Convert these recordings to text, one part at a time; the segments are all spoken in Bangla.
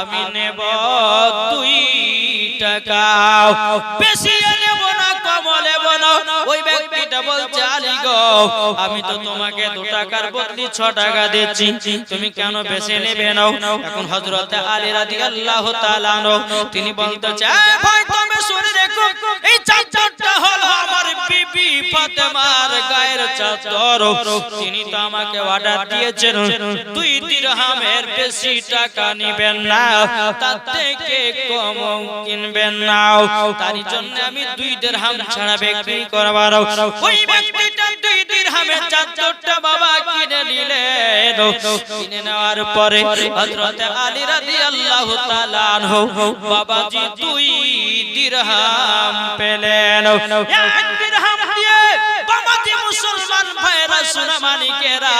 আমি নেব 2 টাকা, বেশি নেব না, কম নেব না। ওই ব্যক্তিটা বলছে, আলী গো, আমি তো তোমাকে 2 টাকার বদলে 6 টাকা দিচ্ছি, তুমি কেন বেশি নেবে না? এখন হযরত আলী রাদিয়াল্লাহু তাআলা তিনি বলতেছে, ভাই তুমি শুনে দেখো, এই চাদরটা হলো আমার বিবি ফাতেমার গায়ের চাদর। তিনি তো আমাকে অর্ডার দিয়েছেন 2 দিরহামের বেশি টাকা নেবেন না, তার থেকে কম কিনবেন না। তার জন্য আমি 2 দিরহাম ছাড়া বিক্রি করব না। ওই ব্যক্তিটা 2 দিরহামের চাদরটা বাবা কিনে নিলেন। কিনে নেওয়ার পরে হযরত আলী রাদিয়াল্লাহু তাআলা আনহু বাবাজি 2 দিরহাম পেলেন। 1 দিরহাম দিয়ে বাবাজি মুসলমান ভাইরা সোনা মানিকেরা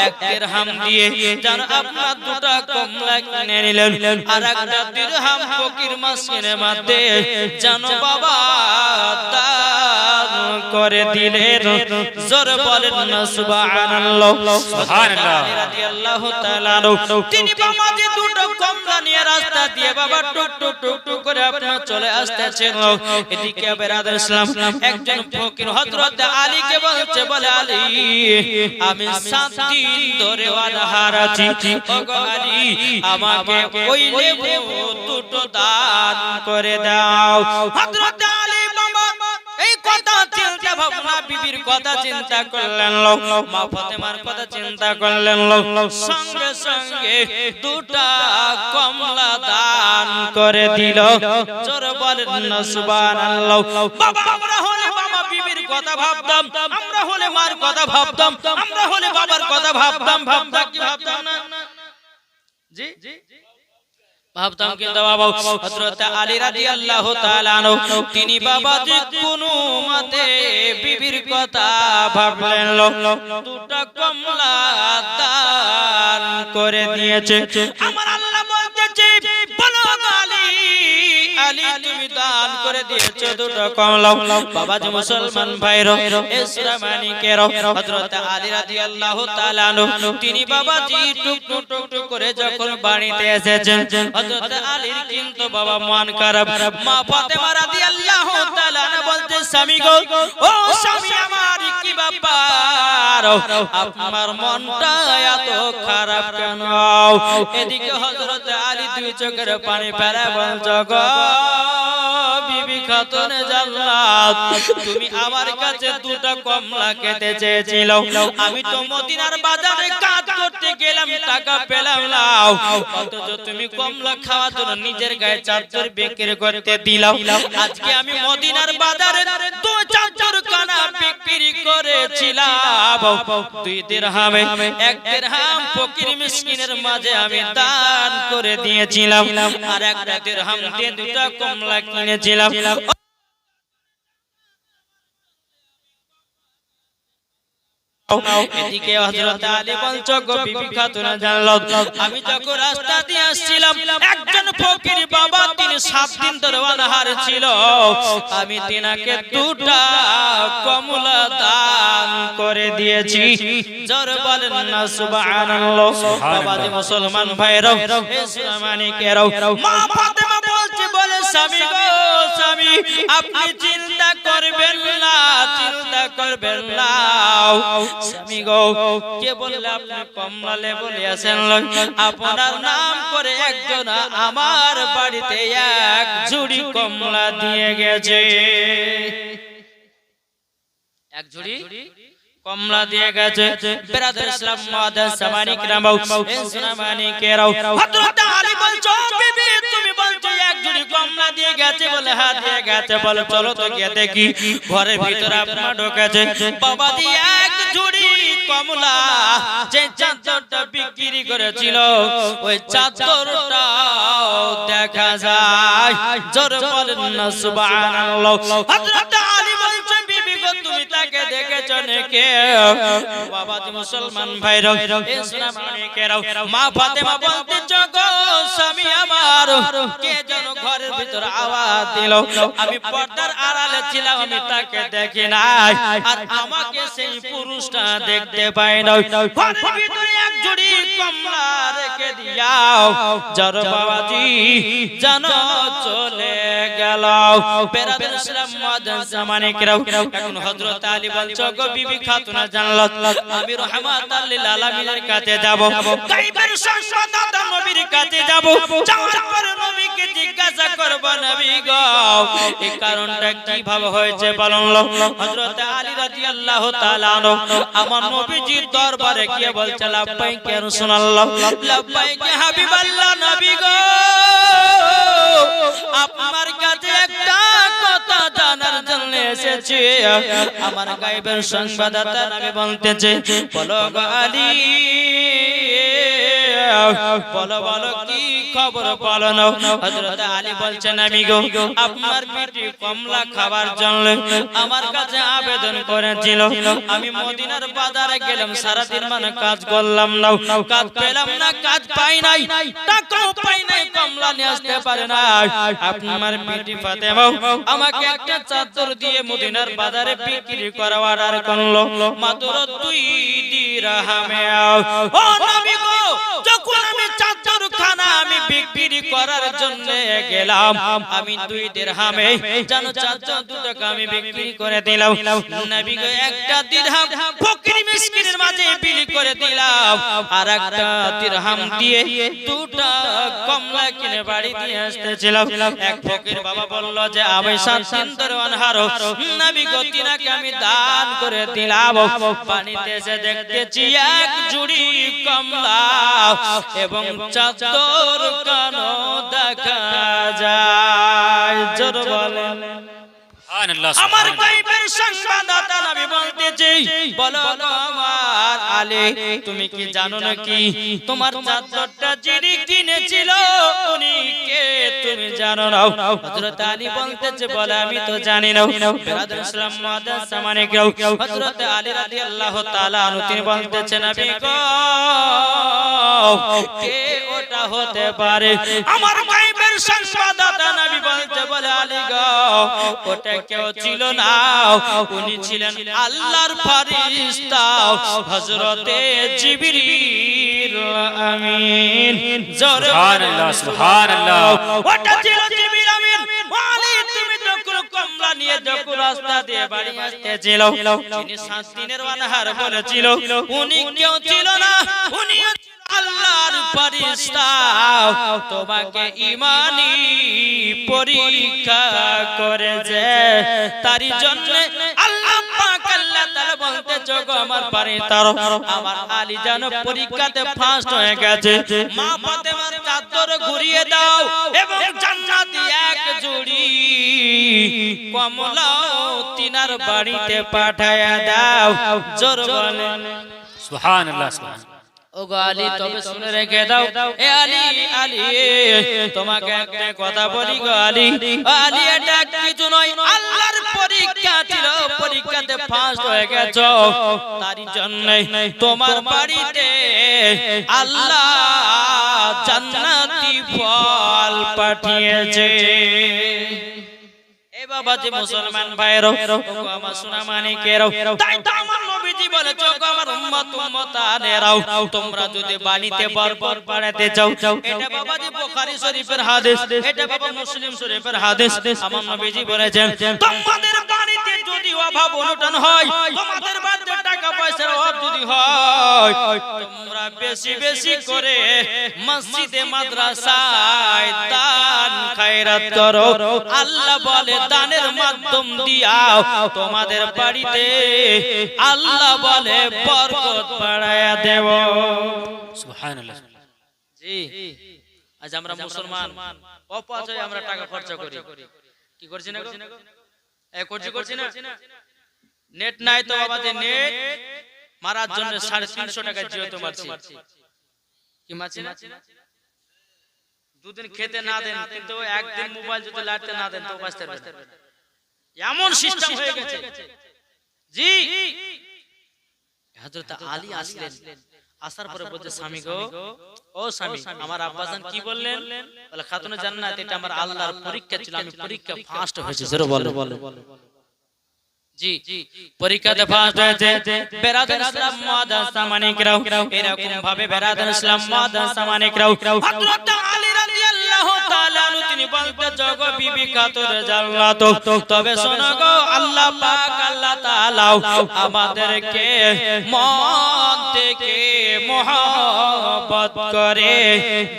1 দিরহাম দিয়ে যারা আপনার 2টা কমলা কিনে নিলেন, আর 1 দিরহাম ফকির মাসকিনের মধ্যে জানো বাবা দান করে দিলেন। জোরে বলেন না সুবহানাল্লাহ। সুবহানাল্লাহ রাদিয়াল্লাহু তাআলা তিনি বাবাজি 2টা কমলা নিয়ে রাস্তা দিয়ে বাবা টুক টুক টুক টুক করে আপনার চলে আসতেছেন। এদিকে বেরাদার ইসলাম একজন ফকির হযরত আলীকে বলছে, বলে আলী আমি 7 দিন ধরে অনাহার আছি, ওগো আলী আমাকে ওই লেবু 2টো দান করে দাও। হযরত আলী বাবা এই কথা চিন্তা ভাবনা, বিবির কথা চিন্তা করলেন, মা ফাতেমার কথা চিন্তা করলেন, সঙ্গে সঙ্গে 2টা কমলা দান করে দিল। জোরে বলেন না সুবহানাল্লাহ। বাবা আমরা হলে বাবা বিবির কথা ভাবতাম, আমরা হলে মার কথা ভাবতাম, আমরা হলে বাবার কথা ভাবতাম, ভাবতাম কি ভাবতাম না? জি ভাবতাম, কিন্তু বাবা হযরত আলী রাদিয়াল্লাহু তাআলা আনহু তিনি বাবা যে কোনো মতে বিবির কথা ভাবলেন, 2টা কমলা দান করে দিয়েছে। আমার আল্লাহ বলতেছে, বলো আলী, আলী তুমি দান করে দিয়েছো 2টা কমলা। বাবা যে মুসলমান ভাইরা ইসলামানিকেরা হযরত আলী রাদিয়াল্লাহু তাআলা আনহু তিনি বাবা জি টুক টুক টুক টুক করে যখন বাড়িতে এসেছেন, হযরত আলীর কিন্তু বাবা মন খারাপ। মা ফাতেমা রাদিয়াল্লাহু তাআলা বলতে, স্বামী গো, ও স্বামী আমার কি ব্যাপার, আপনার মনটা এত খারাপ কেন? এদিকে হযরত আলী 2 চোখের পানি ফেলে বলছো, গো বিবি খাতুনে জান্নাত, তুমি আমার কাছে 2টা কমলা খেতে চেয়েছিলে, আমি তো মদিনার বাজারে কাজ করতে গেলাম, টাকা পেলাম না, অথচ তুমি কমলা খাওয়ার জন্য নিজের গায়ে চাদর বিক্রি করতে দিলাম। আজকে আমি মদিনার বাজারে 2 চাদর কানা বিক্রি করেছিলাম, 2 দিরহামে 1 দিরহাম ফকির মিসকিনের মাঝে আমি দান করে দিয়েছিলাম, আর 1 দিরহাম দিয়ে 2টা কমলা কিনেছিলাম। এদিকে হযরত আলী বলছো, গো বিবি খাতুনা জান্নাত, আমি যখন রাস্তা দিয়ে আসছিলাম একজন ফকির বাবা তিনি 7 দিন ধরে অনাহার ছিল, আমি তিনাকে 2টা কমলা দান করে দিয়েছি। জোরে বলেন না সুবহানাল্লাহ। বাবা যে মুসলমান ভাইরা ইসলামানিকেরা মা ফাতেমা বলছে, বলে স্বামী গো, স্বামী আপনি চিন্তা করবেন না, চিন্তা করবেন না। স্বামী গো, কে বললে আপনি কমলা লেবু নিয়েছেন? আপনার নাম করে একজন আমার বাড়িতে 1 ঝুড়ি কমলা দিয়ে গেছে, 1 ঝুড়ি কমলা দিয়ে গেছে। বেরাদার ইসলাম মুআদ্দাস সামানিকরাম ইসলামানিকেরাও হযরত আলী বলছো, বিবি তুমি বলছো 1 ঝুড়ি কমলা দিয়ে গেছে? বলে হ্যাঁ দিয়ে গেছে। বলে চলো তো গিয়ে দেখি। ঘরের ভিতরে আপনার ঢোকেছে, বাবা দিয়ে 1 ঝুড়ি কমলা যে চাদরটা বিক্রি করেছিল ওই চাদরটা দেখা যায়। জোরে বলেন না সুবহানাল্লাহ। হযরত আলী বলছে, বিবি গো তুমি তাকে দেখেছো নাকি? বাবা যে মুসলমান ভাইরা ইসলামানিকেরাও মা ফাতেমা বলতেছ, গো স্বামী আমার কে যেন ঘরের ভিতর আওয়াজ দিল, আমি পর্দার আড়ালে ছিলাম, আমি তাকে দেখি নাই, আর আমাকে সেই পুরুষটা দেখতে পাই না। ঘরের ভিতরে 1 ঝুড়ি কমলা রেখে দিয়ে দিয়াও জর বাবাজি জানো চলে গেল বেরাদার ইসলাম মাদান জামানে কেরাও এখন হযরত আলী বলছো গো বিবি খাতুনা জান্নাত আমি রহমাতুল লিল আলামিনের কাছে যাব গায়বের সংবাদদাতা নবীর কাছে যাব যাওয়ার পর নবীকে জিজ্ঞাসা করব নবী গো এই কারণটা কিভাবে হয়েছে বলুন হযরত আলী রাদিয়াল্লাহু তাআলা আনহু আমার নবীজির দরবারে গিয়ে বলছে লাব্বাইক ইয়া রাসূলুল্লাহ লাব্বাইক হাবিবাল্লাহ নবী গো আপনার কাছে একটা কথা জানার জন্য এসেছি আমার গায়বের সংবাদদাতা নবী বলতেছে বলো গো আলী বলো বলো কি খবর বলো না হযরত আলী বলছেন নবী গো আপনার পেটে কমলা খাবার জন্য আমার কাছে আবেদন করেছিল আমি মদিনার বাজারে গেলাম সারা দিন মানে কাজ করলাম না কাজ পেলাম না কাজ পাই নাই টাকাও পাই নাই কমলা নিয়ে আসতে পারে না আপনার পেটে ফাতেমা আমাকে একটা চাদর দিয়ে মদিনার বাজারে বিক্রি করার অর্ডার করলো মাত্র 2 দিরহামে ও নবী গো যখন আমি চাদর খানা আমি বিক্রি করার জন্য গেলাম আমি 2 দিরহামে জানো চাদর 2 টাকা আমি বিক্রি করে দিলাম নবী গো একটা দিরহাম ফকির মিসকিনের মাঝে বিক্রি করে দিলাম আর একটা দিরহাম দিয়ে 2টা কমলা কিনে বাড়ি দিয়ে আসতেছিলাম এক ফকির বাবা বলল যে আমি 7 দিন ধরে অনহার নবী গো তিনাকে আমি দান করে দিলাম পানিতে এসে দেখতেছি এক ঝুড়ি কমলা এবং চাদর কানো দেখা যায় জোর বলেন আমার গায়বের সংবাদদাতা নবী বলতেছে বলো আমার আলী তুমি কি জানো নাকি তোমার চাদরটা যিনি কিনেছিল উনি কে তুমি জানো না হযরত আলী বলতেছে বলে আমি তো জানি না বেরাদার ইসলাম মাদান জামানে কেউ হযরত আলী রাদিয়াল্লাহু তাআলা আনহু তিনি বলতেছেন নবী গো কে ওটা হতে পারে আমার গায়বের সংবাদদাতা নবী বলতে বলে আলী গো ওটা কেউ ছিল না উনি ছিলেন আল্লাহর ফেরেশতা হযরতে জিবরিল আমিন সুবহানাল্লাহ সুবহানাল্লাহ ওটা ছিল জিবরিল আমিন ওয়ালি তুমি যখন কমলা নিয়ে যখন রাস্তা দিয়ে বাড়ি আসতেছিল যিনি 7 দিনের অনাহার বলেছিল উনি কেউ ছিল না উনি আল্লাহর ফেরেশতা তোমাকে ঈমানি পরীক্ষা করেছে তার জন্য আল্লাহ পাক আল্লাহ তাআলা বলতে যোগ আমার ফেরেশতা আমার আলী জান পরীক্ষাতে ফার্স্ট হয়ে গেছে মা ফাতেমার চাদর ঘুরিয়ে দাও এবং জান্নাতি এক জুড়ি কমলা তিনার বাড়িতে পাঠায়া দাও জোর বলেন সুবহানাল্লাহ সুবহানাল্লাহ ও গো আলী তবে শুনে রেখে দাও এ আলী আলী তোমাকে একটা কথা বলি গো আলী আলী এটা কিছু নয় আল্লাহর পরীক্ষা ছিল পরীক্ষাতে ফার্স্ট হয়ে গেছো তার জন্য তোমার বাড়িতে আল্লাহ জান্নাতি ফল পাঠিয়েছে এ বাবা যে মুসলমান ভাইরা আমার সোনা মানিকেরা তাই তো আমার নবীজি বলেছে গো আমার উম্মত উম্মতানেরাও তোমরা যদি বাণীতে বরবর পড়াতে চাও এটা বাবা যে বুখারী শরীফের হাদিস এটা বাবা মুসলিম শরীফের হাদিস আমার নবীজি বলেছেন তোমাদের বাণীতে যদি অভাব অনটন হয় তোমাদের বাড়িতে টাকা পয়সার অভাব যদি হয় তোমরা বেশি বেশি করে মসজিদে মাদ্রাসায় দান খায়রাত করো আল্লাহ বলে দানের মাধ্যম দিয়াও তোমাদের বাড়িতে আল্লাহ বলে বরকত বাড়ায়া দেব সুবহানাল্লাহ জি আজ আমরা মুসলমান অপচয় আমরা টাকা খরচ করি কি করছি না গো এই করছি না নেট নাই তো বাবা যে নেট মারার জন্য 350 টাকা জিও তো মারছি কি মারছি না দুদিন খেতে না দেন কিন্তু একদিন মোবাইল যদি লাড়তে না দেন তো বাঁচতে পারবেন এমন সিস্টেম হয়ে গেছে জি হযরত আলী আসলেন আসার পরে বলতে স্বামী গো ও স্বামী আমার আব্বাজান কি বললেন বলে খাতুনে জান্নাত এটা আমার আল্লাহর পরীক্ষা ছিল আমি পরীক্ষা ফার্স্ট হয়েছে জোরে বলো জি পরীক্ষাতে ফার্স্ট হয়েছে বেরাদার ইসলাম মুআদ্দাস সামানিকরাও এরকম ভাবে বেরাদার ইসলাম মুআদ্দাস সামানিকরাও হযরত আলী রাদিয়াল্লাহু তাআলা তিনি বলতে জগ বিবি খাতুন জান্নাত তবে শোনো গো আল্লাহ পাক আল্লাহ তাআলা আমাদেরকে মন থেকে মহব্বত করে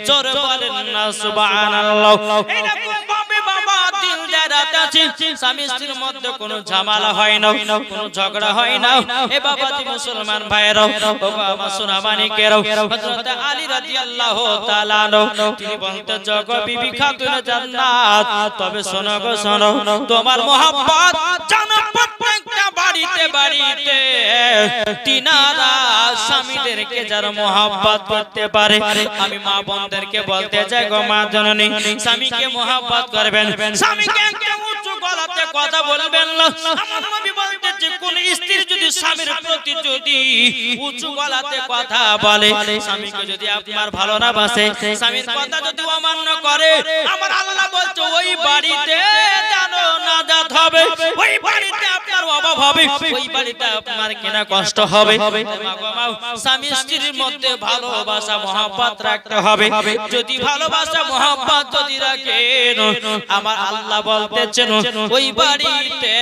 জোরে বলেন না সুবহানাল্লাহ এরকম ভাবে বাবা দিল দাঁড়াতে আছে স্বামী স্ত্রীর মধ্যে কোনো ঝামেলা হয় না কোনো ঝগড়া হয় না এ বাবা দি মুসলমান ভাইরা ও বাবা সোনা মানিকেরাও হযরত আলী রাদিয়াল্লাহু তাআলা তিনি বলতে জগ বিবি খাতুন জান্নাত তবে শোনো গো শোনো তোমার মহব্বত জানো প্রত্যেকটা বাড়িতে বাড়িতে তিনারা স্বামীদেরকে যারা মহব্বত করতে পারে আমি মা বোনদেরকে বলতে চাই গো মা জননী স্বামীকে মহব্বত করবেন স্বামীকে একদম উঁচু গলাতে কথা বলবেন না আমার নবী বলতেছে কোন স্ত্রী যদি স্বামীর প্রতি যদি উঁচু গলাতে কথা বলে স্বামীকে যদি আপনার ভালো না বাসে স্বামীর কথা যদি অমান্য করে আমার আল্লাহ বলছে ওই বাড়িতে জানো নাজাত হবে ওই বাড়িতে আপনার অভাব হবে ওই বাড়িতে আপনার কেনা কষ্ট হবে স্বামী স্ত্রীর মধ্যে ভালোবাসা মহব্বত রাখতে হবে যদি ভালোবাসা মহব্বত যদি রাখেন আমার আল্লাহ বলতেছেন ওই বাড়িতে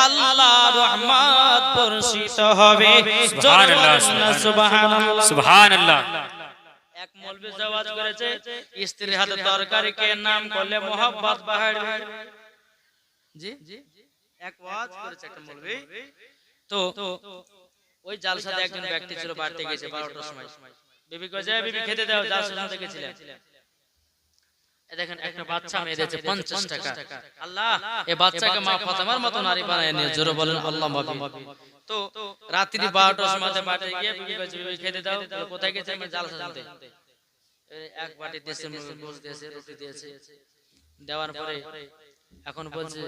আল্লাহ রহমত বর্ষিত হবে সুবহানাল্লাহ সুবহানাল্লাহ সুবহানাল্লাহ এক মৌলভী জাওয়াজ করেছে স্ত্রীর হাতে তরকারি কে নাম করলে মহব্বত বাড়বে জি এক ওয়াজ করেছে একটা মৌলভী তো ওই জালসাতে একজন ব্যক্তি ছিল বাড়তে গেছে 12টার সময় বিবি কয় যায় বিবি খেতে দাও জালসাতে গেছিলেন এই দেখেন একটা বাচ্চা মেয়ে দিয়েছে 50 টাকা আল্লাহ এই বাচ্চাকে মা ফাতেমার মত নারী বানায় নিয়ে জোরে বলেন আল্লাহ মাবি তো রাত্রি 12টার সময় বাড়তে গিয়ে বিবি কয় বিবি খেতে দাও কোথায় গেছে আমি জালসাতে এক বাটি দিয়েছে গোশত দিয়েছে রুটি দিয়েছে দেওয়ার পরে এখন বলছে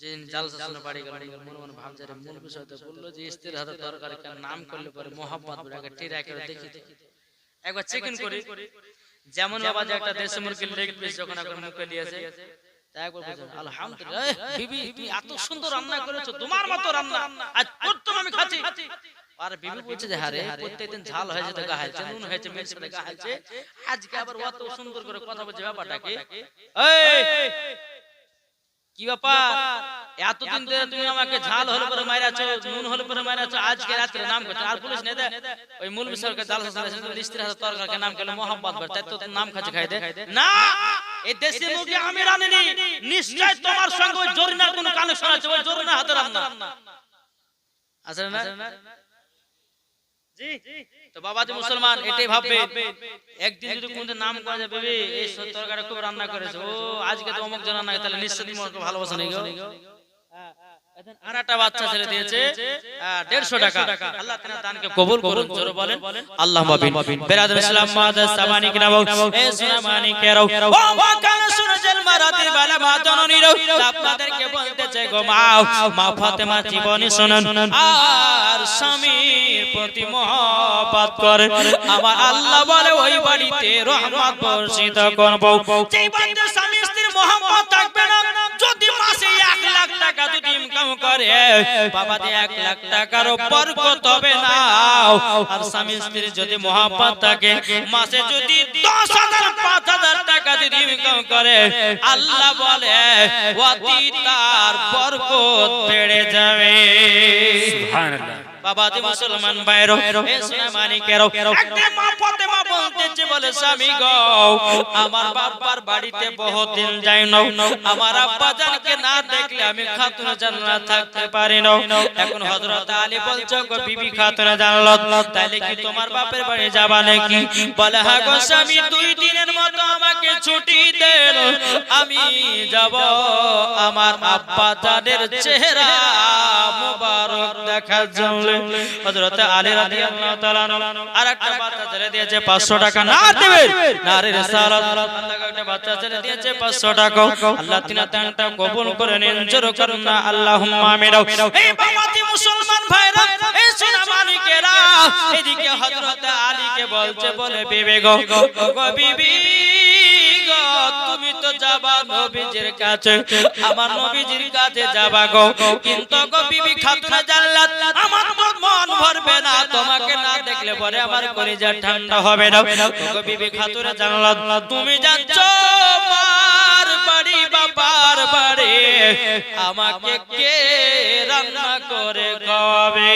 যে জালসা শুনে বাড়ি গেল মনে মনে ভাবছে রে মূল বিষয় তো বললো যে স্ত্রীর হাতে তরকারি কেন নাম করলে পরে মহব্বত বলে টিরা করে দেখি একবার চেকিং করি যেমন বাবা যে একটা দেশি মুরগির লেগ পিস যখন এখন মুখে নিয়েছে তাই একবার বলছে আলহামদুলিল্লাহ বিবি তুমি এত সুন্দর রান্না করেছো তোমার মতো রান্না আজ প্রথম আমি খাচ্ছি আর বিবি বলছে যে আরে প্রত্যেকদিন ঝাল হয়েছে তো গাহালছে নুন হয়েছে মির্চ হয়েছে গাহালছে আজকে আবার অত সুন্দর করে কথা বলছে ব্যাপারটা কি এই কি ব্যাপার এতদিন ধরে তুমি আমাকে ঝাল হলে পরে মাইরাছো নুন হলে পরে মাইরাছো আজকে রাতে নাম করছো আর পুলিশ নেই দে ওই মৌলভী সরকার জালসা চালাছে স্ত্রীর হাতে তরকারি নাম করলে মহব্বত বলে তাই তো নাম খাচ্ছে খাই দে না এই দেশি মুরগি আমি রাঁধিনি নিশ্চয় তোমার সঙ্গে ওই জরিনার কোনো কানেকশন আছে ওই জরিনার হাতে রান্না আছে না জি তো বাবাজি মুসলমান এটাই ভাববে একদিন যদি কোনদিন নাম করা যাবে এই তরকারি খুব রান্না করেছে ও আজকে তো অমুক জন রান্না তাহলে নিশ্চয়ই তোমাকে ভালোবাসা নেই গো আর একটা বাচ্চা ছেলে দিয়েছে 150 টাকা আল্লাহ তাআলা দানকে কবুল করুন জোরে বলেন আল্লাহ মাবিন বেরাদার ইসলাম মুআদ্দাস সামানিক নাও এ সুনামানিকেরাও ও কান সুরজেল মারাতির বালা মা জননীর আপনাদেরকে বলতে চাই গো মা ফাতেমা জীবনী শুনুন আর স্বামীর প্রতি মহব্বত করেন আমার আল্লাহ বলে ওই বাড়িতে রহমত বর্ষিত করব যেই বাড়িতে স্বামী স্ত্রীর মহব্বত থাকবে না যদি মাসে 1 লাখ টাকা যদি ইনকাম করে বাবা দিয়ে 1 লাখ টাকার বরকত হবে না আর স্বামী স্ত্রীর যদি মহব্বত থাকে মাসে যদি 10,000 5,000 টাকা যদি ইনকাম করে আল্লাহ বলে ওয়াতি তার বরকত বেড়ে যাবে সুবহানাল্লাহ বাবা দি মুসলমান ভাইরো এ সোনামানিকেরও একটা মা ফাতেমা বলতেছে বলে স্বামী গো আমার বাবার বাড়িতে বহুত দিন যাই না আমার আব্বা জানকে না দেখলে আমি খাতুন জান্নাত থাকতে পারি না এখন হযরত আলী বলছো গো বিবি খাতুন জান্নাত তাইলে কি তোমার বাপের বাড়ি যাবা নাকি বলে হ্যাঁ গো স্বামী 2 দিনের মতো আমাকে ছুটি দেন আমি যাব আমার আব্বা জানের চেহারা মোবারক দেখার জন্য হযরত আলী রাদিয়াল্লাহু তাআলা আরেকটা বাচ্চা ছেলে দিয়েছে 500 টাকা না দিবেন নারী রিসালাত আল্লাহ একটা বাচ্চা ছেলে দিয়েছে 500 টাকা আল্লাহ তিনা দানটা কবুল করে নেন জোরে করুন না আল্লাহুম্মা আমিন এই বাবাতি মুসলমান ভাইরা এই সোনামানিকেরা এদিকে হযরত আলীকে বলছে বলে বিবি গো বিবি গো তুমি তো যাবা নবীজির কাছে, আমার নবীজির কাছে যাবা গো, কিন্তু গো বিবি খাতুনে জান্নাত আমার মন ভরবে না, তোমাকে না দেখলে পরে আমার কলিজা ঠান্ডা হবে না। গো বিবি খাতুনে জান্নাত তুমি যাচ্ছ মার বাড়ি বাবার বাড়ি, আমাকে কে রান্না করে খাওয়াবে?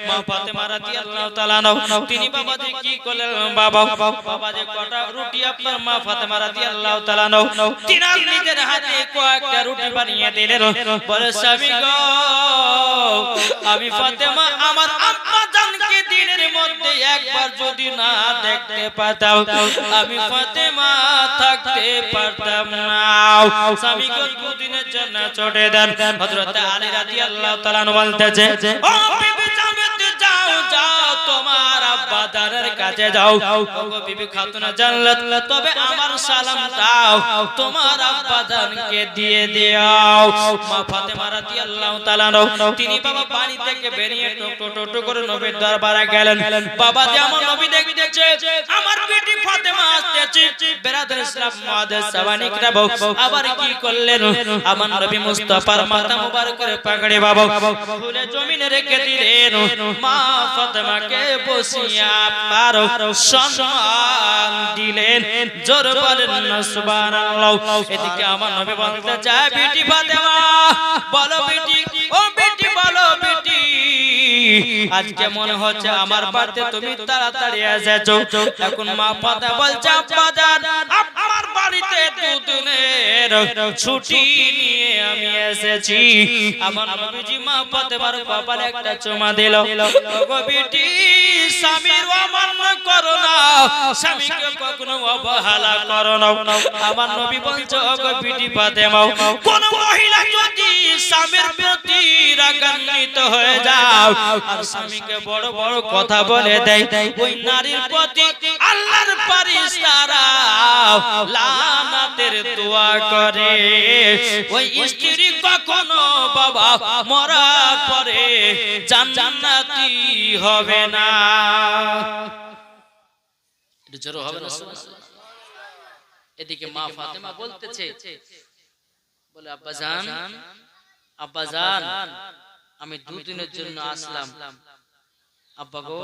মা ফাতেমা রাদিয়াল্লাহু তাআলা তিনি বাবাজি কি করলেন? বাবাজি কটা রুটি আপনার মা ফাতেমা রাদিয়াল্লাহু তাআলা তিনি নিজের হাতে কয়েকটা রুটি বানিয়ে দিলেন। বলে স্বামী গো, আমি ফাতেমা আমার আম্মা জানকে দিনের মধ্যে একবার যদি না দেখতে পাতাম, আমি ফাতেমা থাকতে পারতাম না। স্বামী গো দুদিনের জন্য ছুটি দেন। হযরত আলী রাদিয়াল্লাহু তাআলা বলতেছে, ও বিবি জামাতে যাও যাও, তোমার আব্বা জানের কাছে যাও। ওগো বিবি খাতুনে জান্নাত, তবে আমার সালামটাও তোমার আব্বা জানকে দিয়ে দিও। মা ফাতেমা রাদিয়াল্লাহু তাআলা তিনি বাবা বাড়ি থেকে বেরিয়ে টোটো করে নবীর দরবারে গেলেন। বাবা যে আমার নবী দেখতেছে, আমার বেটি ফাতেমা আসছে। বেরাদর ইসলাম মুআদ্দিস সাবানিকরা আবার কি করলেন? আমার নবী মুস্তাফার মাথা মুবারকের পাগড়ি বাবা খুলে জমিনে রেখে দিলেন। মা ফাতেমাকে বসিয়া পার সম্মান দিলেন। জোর বলেন না সুবহানাল্লাহ। এদিকে আমার নবী বলতে চায়, বেটি ফাতেমা বলো বেটি, ও বেটি বলো বেটি, আজকে মনে হচ্ছে আমার বাড়িতে তুমি তাড়াতাড়ি এসেছো। এখন মা ফাতেমা বলছে, আব্বা জান আমার বাড়িতে দুদিনের ছুটি নিয়ে আমি এসেছি। আমার নবীজি মা ফাতেমার কপালে একটা চুমা দিল। ওগো বেটি, স্বামীর অমান্য করো না, স্বামীকে কখনো অবহেলা করো না। আমার নবী বলছে, ওগো বেটি ফাতেমা, কোন মহিলা যদি স্বামীর প্রতি রাগান্বিত হয়ে যাও আর স্বামীকে বড় বড় কথা বলে দেয়, ওই নারীর প্রতি আল্লাহর ফেরেশতারা লানাতের দোয়া করে। ওই স্ত্রী কখনো বাবা মরার পরে জান্নাতি হবে না। জোরে হবে না সুবহানাল্লাহ। এদিকে মা ফাতেমা বলতেছে, বলে আব্বা জান, আব্বা জান আমি দুদিনের জন্য আসলাম। আব্বা গো,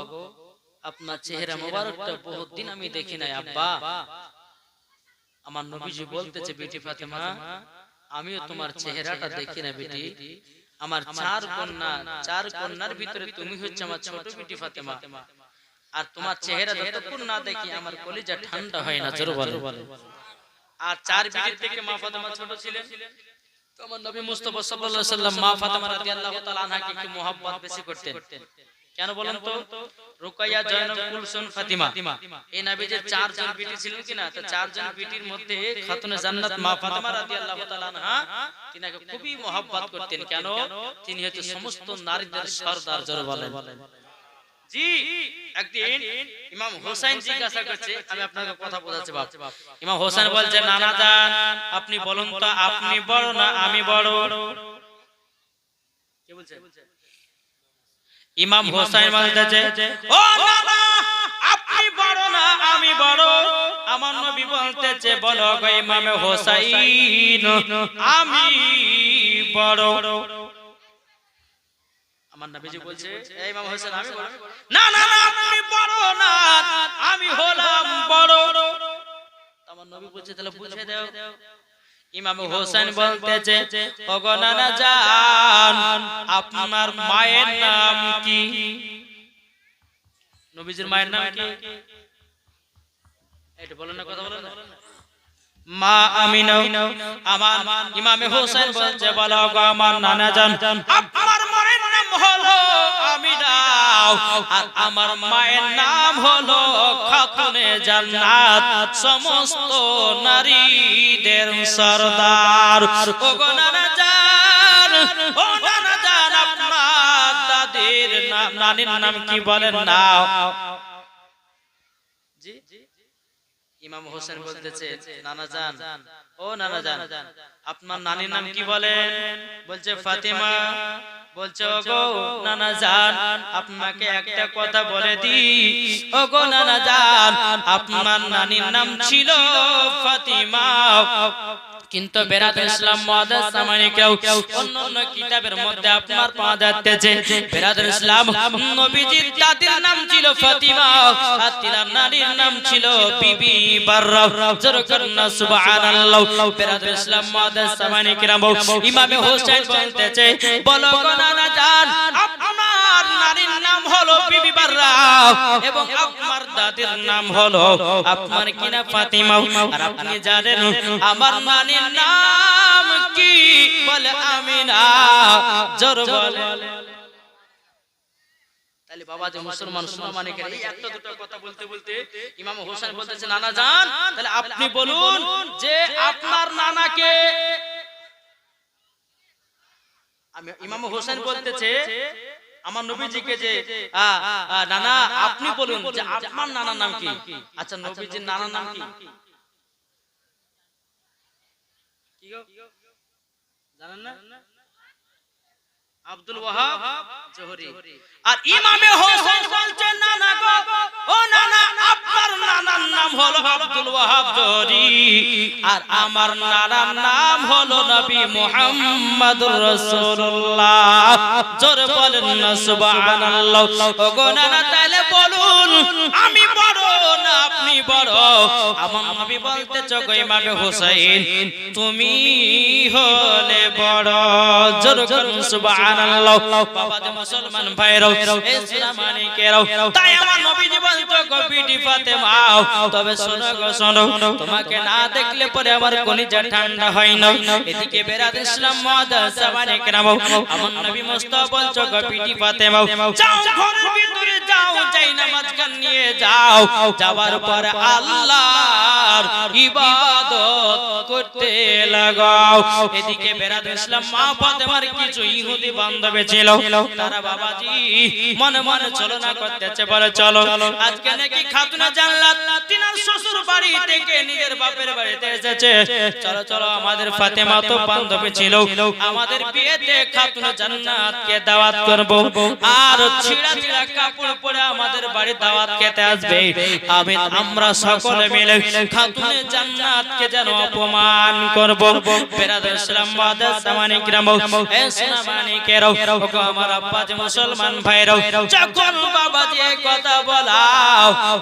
আপনার চেহারা মোবারকটা বহুত দিন আমি দেখি নাই আব্বা। আমার নবীজি বলতেছে, বেটি ফাতেমা আমিও তোমার চেহারাটা দেখি না বেটি। আমার চার কন্যার ভিতরে তুমি হচ্ছে আমার ছোট বেটি ফাতেমা, আর তোমার চেহারা যতক্ষণ না দেখি আমার কলিজা ঠান্ডা হয় না। জোরে বলো। আর চার বেটির থেকে মা ফাতেমা ছোট ছিলেন। তো আমার নবী মুস্তাফা সাল্লাল্লাহু আলাইহি সাল্লাম মা ফাতেমা রাদিয়াল্লাহু তাআলা আনহাকে একটু মহব্বত বেশি করতেন। কেন বলেন তো? রুকাইয়া, জয়নব, কুলসুম, ফাতিমা, এই নবীজির চারজন বেটি ছিলেন কিনা? তো চারজন বেটির মধ্যে খাতুনে জান্নাত মা ফাতেমা রাদিয়াল্লাহু তাআলা আনহা তিনাকে খুবই মহব্বত করতেন। কেন? তিনি হচ্ছে সমস্ত নারীদের সরদার। জোরে বলেন। জি, একদিন ইমাম হোসেন জিজ্ঞাসা করছে, আমি আপনাকে কথা বোঝাচ্ছি বাপ। ইমাম হোসেন বলছে, নানা জান আপনি বলুন তো, আপনি বড় না আমি বড়? কে বলছে? ইমাম হোসেন বলতেছে, ও নানা আপনি বড় না আমি বড়? আমার নবী বলতেছে, বলো গো ইমাম হোসেন আমি বড়। আমার নবীজি বলছে, এই ইমাম হোসেন আমি বড়? না না না আপনি বড় না, আমি হলাম বড়। আমার নবী বলছে, তাহলে বুঝিয়ে দাও। ইমাম হোসেন বলতেছে, ওগো নানা জান আপনার মায়ের নাম কি? নবীজির মায়ের নাম কি? এটা বলেন না, কথা বলেন না। মা আমিনা। আমার ইমাম হোসেন বলছে, বলো গো আমার নানা জান আপনার মায়ের নাম হলো আমিনা, আর আমার মায়ের নাম হলো খাতুনে জান্নাত, সমস্ত নারীদের সরদার। ওগো নানা জান, ও নানা জান আপনার দাদির নাম, নানির নাম কি বলেন না? জি, ইমাম হোসেন বলতেছে, নানা জান, ও নানা জান আপনার নানির নাম কি বলেন? বলছে ফাতিমা। বলছে ওগো নানা জান আপনাকে একটা কথা বলে দি ওগো নানা জান আপনার নানির নাম ছিল ফাতিমা কিন্তু বেরাত ইসলাম মুআদ্দাস সামানিকেও অন্যান্য কিতাবের মধ্যে আপনার পাওয়া যাচ্ছে বেরাত ইসলাম নবীজির দাদির নাম ছিল ফাতিমা আর তিনার নানির নাম ছিল বিবি বাররা জোরে করুন সুবহানাল্লাহ বেরাত ইসলাম মুআদ্দাস সামানিকরাম ইমামে হোসেন বলতেছে বলো গো নানা জান আপনার নানির নাম হলো বিবি বাররা এবং আপনার দাদির নাম হলো আপনার কিনা ফাতিমা আর আপনি জানেন আমার নানি নাম কি বলে আমিনা জোর বলে তাহলে বাবা যে মুসলমান সুনামানিকের এই একটা দুটো কথা বলতে বলতে ইমাম হোসেন বলতেছে নানা জান তাহলে আপনি বলুন যে আপনার নানাকে আমি ইমাম হোসেন বলতেছে আমার নবীজিকে যে নানা আপনি বলুন যে আপনার নানার নাম কি আচ্ছা নবীজির নানার নাম কি জানেন না আব্দুল ওয়াহাব জোহরি আর ইমামে হোসেন বলছেন নানা গো ও নানা আপনার নানার নাম হলো আব্দুল ওয়াহাব জোহরি আর আমার নানার নাম হলো নবী মুহাম্মদুর রাসূলুল্লাহ জোরে বলেন না সুবহানাল্লাহ ওগো নানা তাহলে বলুন আমি বড় না আপনি বড় আমার নবী বলতেছে গো ইমামে হোসেন তুমি হলে বড় জোরে করুন সুবহানাল্লাহ বাবা যে মুসলমান ভাইরা এই সুনামানিকেরাও তাই আমার নবীজি বলতো গো বিটি ফাতেমা তবে শোনো গো শোনো তোমাকে না দেখলে পরে আমার কলিজা ঠান্ডা হয় না এদিকে বেরাত ইসলাম মুআদ্দাস সামানিকরাম আমার নবী মুস্তাফা বলছো গো বিটি ফাতেমা যাও ঘরের ভিতরে যাও যাই নামাজ গান নিয়ে যাও যাওয়ার পর আল্লাহর ইবাদত করতে লাগাও এদিকে বেরাত ইসলাম মা ফাতেমার কিছু ইহুদি বান্ধবী ছিল তারা বাবাজি মনে মনে চলনা করতেছে বলে চলো আজকে নাকি খাতুনা জান্নাত তিনার শ্বশুর বাড়ি থেকে নিজের বাপের বাড়িতে এসেছে চলো চলো আমাদের ফাতেমা তো বান্ধবী ছিল আমাদের বিয়েতে খাতুনা জান্নাতকে দাওয়াত করব আর ছিড়া ছিড়া কাপড় পরে আমাদের বাড়ি দাওয়াত খেতে আসবে আমরা সকলে মিলে খাতুনে জান্নাতকে যেন অপমান করব বেরাত ইসলাম মুআদ্দাস সামানিকরাম এই সুনামানিকেরাও ওগো আমার আব্বা যে মুসলমান ভাইরাও যখন বাবাজি এই কথা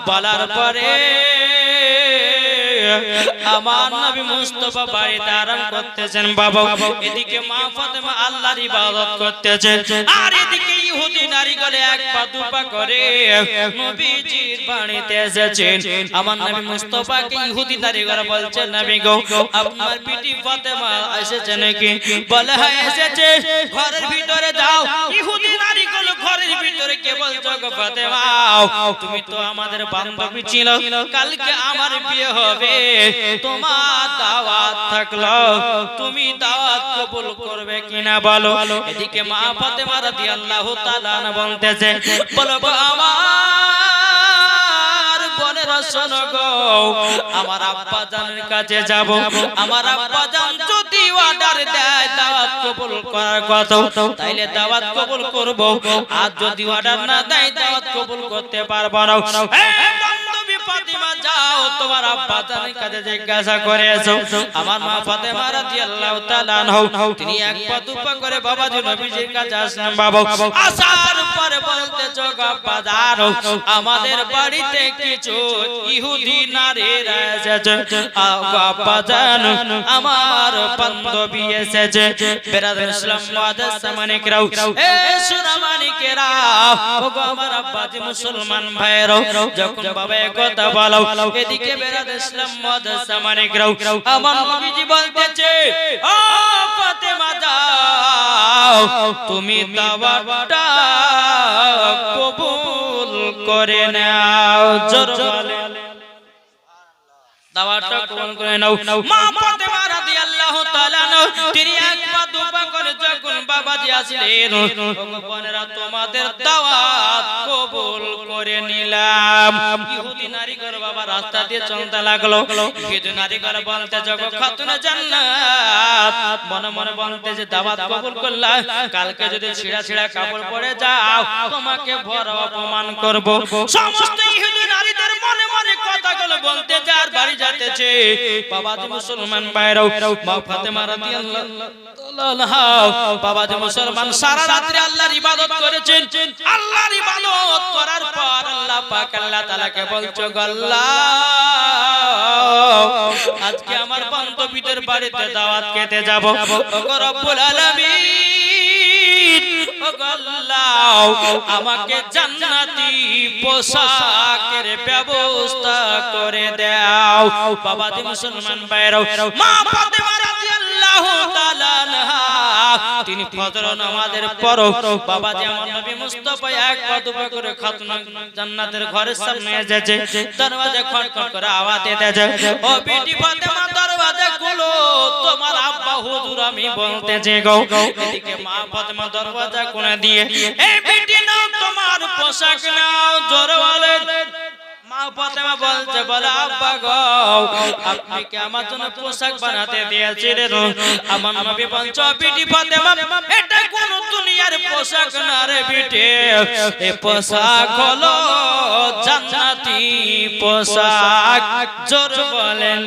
বলার পরে আমার নবী মুস্তাফা বাড়িতে আরাম করতেছেন বাবা এদিকে মা ফাতেমা আল্লাহর ইবাদত করতেছে আর এদিকে ইহুদি নারীগুলো এক পা দুপা করে নবীজির বাড়িতে এসেছেন আমার নবী মুস্তাফাকে ইহুদি নারীগুলো বলছে নবী গো আপনার বিটি ফাতেমা এসেছে নাকি বলে হ্যাঁ এসেছে ঘরের ভিতরে যাও ইহুদি নারীগুলো ঘরের ভিতরে কে বলছো গো ফাতেমা তুমি তো আমাদের বান্ধবী ছিল কালকে আমার বিয়ে হবে তোমার দাওয়াত থাকলো তুমি দাওয়াত কবুল করবে কিনা বলো এদিকে মা ফাতেমা রাদিয়াল্লাহু তাআলা বলতেছে বলো গো আমার বোনেরা শোনো গো আমার আব্বা জানের কাছে যাব আমার আব্বা জান যদি অর্ডার দেয় দাওয়াত কবুল করার কথা তাইলে দাওয়াত কবুল করব আর যদি অর্ডার না দেয় দাওয়াত কবুল করতে পারবো না ফাতিমা যাও তোমার আব্বা জানের কাছে জিজ্ঞাসা করে এসো আমার মা ফাতেমা রাদিয়াল্লাহু তাআলা আনহা তিনি এক পা দুপা করে বাবাজি নবীজির কাছে আসলেন বাবা আসার পরে বলতেছো আব্বা জানো আমাদের বাড়িতে কিছু ইহুদি নারীরা এসেছে আব্বা জানো আমার বান্ধবী এসেছে বেরাত ইসলাম মুআদ্দাস সামানিকরাও এ সুনামানিকেরা ওগো আমার আব্বাজি মুসলমান ভাইরা যখন বাবা কথা বলো এদিকে বেরাত ইসলাম মুআদ্দাস সামানিকরাও আমার নবীজি বলতেছে ও ফাতেমা যাও তুমি দাওয়াতটা কবুল করে নাও জোরে বলে দাওয়াতটা কবুল করে নাও। মা ফাতেমা রাদিয়াল্লাহু তাআলা তিনি এক পা দুপা করে যখন বাবাজি আসলেন, ওগো বোনেরা তোমাদের দাওয়াত কবুল করে নিলাম। ইহুদি নারীগুলো বাবা রাস্তা দিয়ে চলতে লাগলো। ইহুদি নারীগুলো বলতে জগো খাতুনে জান্নাত, মনে মনে বলতে যে দাওয়াত কবুল করলাম, কালকে যদি ছিঁড়া ছিঁড়া কাপড় পরে যাও তোমাকে বড় অপমান করব। সমস্ত ইহুদি নারীদের মনে মনে কথাগুলো বলতে যার বাড়ি যাতেছে। বাবাজি মুসলমান ভাইরাও, মা ফাতেমা রাদিয়াল্লাহু তাআলা বাবাজি মুসলমান সারা রাত্রি আল্লাহর ইবাদত করেছেন। আল্লাহর ইবাদত করার পর আল্লাহ পাক আল্লাহ তাআলাকে বলছো, আল্লাহ আজকে আমার বান্ধবীদের বাড়িতে দাওয়াত খেতে যাব। ওগো রব্বুল আলামিন, ওগো আল্লাহ আমাকে জান্নাতি পোশাকের ব্যবস্থা করে দাও। বাবাজি মুসলমান ভাইরাও, মা ফাতেমা রাদিয়াল্লাহু তাআলা তিনি ফজর নামাজের পর বাবাজি আমার নবী মুস্তাফা এক পা দুপা করে খাতুন জান্নাতের ঘরের সামনে এসেছে। দরওয়াজা খটখট করে আওয়াজ দিতেছে, ও বেটি ফাতেমা দরওয়াজা খুলো, তোমার আব্বা হুজুর আমি বলতেছে গো। এদিকে মা ফাতেমা দরওয়াজা খুলে দিয়ে, এই বেটি নাও তোমার পোশাক নাও, জোরে বলেন। মা ফাতেমা বলছে, বলে আব্বা গো আপনি কি আমার জন্য পোশাক বানাতে দিয়েছিলেন? আমার নবী বলছে, বেটি ফাতেমা এটা কোন দুনিয়ার পোশাক না রে বেটি, এই পোশাক হলো জান্নাতি পোশাক। জোরে বলেন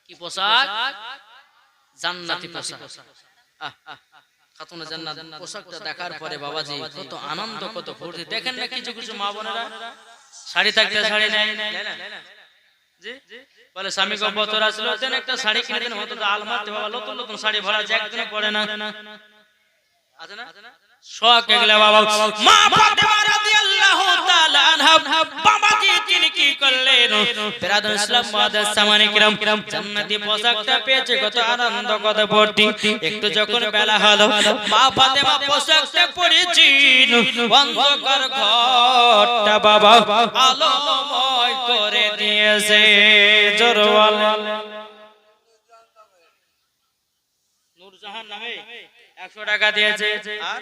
কি পোশাক? জান্নাতি পোশাক। খাতুনে জান্নাত পোশাকটা দেখার পরে বাবাজি কত আনন্দ, কত ফুর্তি। দেখেন না কিছু কিছু মা বোনেরা শাড়ি থাকতে শাড়ি নেয় জি, বলে স্বামী গো বছর আসলো দেন একটা শাড়ি কিনে দেন, হয়তো আলমারিতে বাবা নতুন নতুন শাড়ি ভরা যায়, একদিন পরে না আছে না শখ এগুলা বাবা। মা ফাতেমা রাদিয়াল্লাহু তাআলা আনহা বাবাজি তিনি কি করলেন? বিরাদর ইসলাম মুআদ্দাস সামানে কিরাম জান্নাতি পোশাকটা পেয়েছে, কত আনন্দ, কত ভর্তি। একটু যখন বেলা হলো, মা ফাতেমা পোশাকটা পরেছেন, অন্ধকার ঘরটা বাবা আলোময় করে দিয়েছে। জোরে বলেন নূরজাহান নামে 100 টাকা দিয়েছে, আর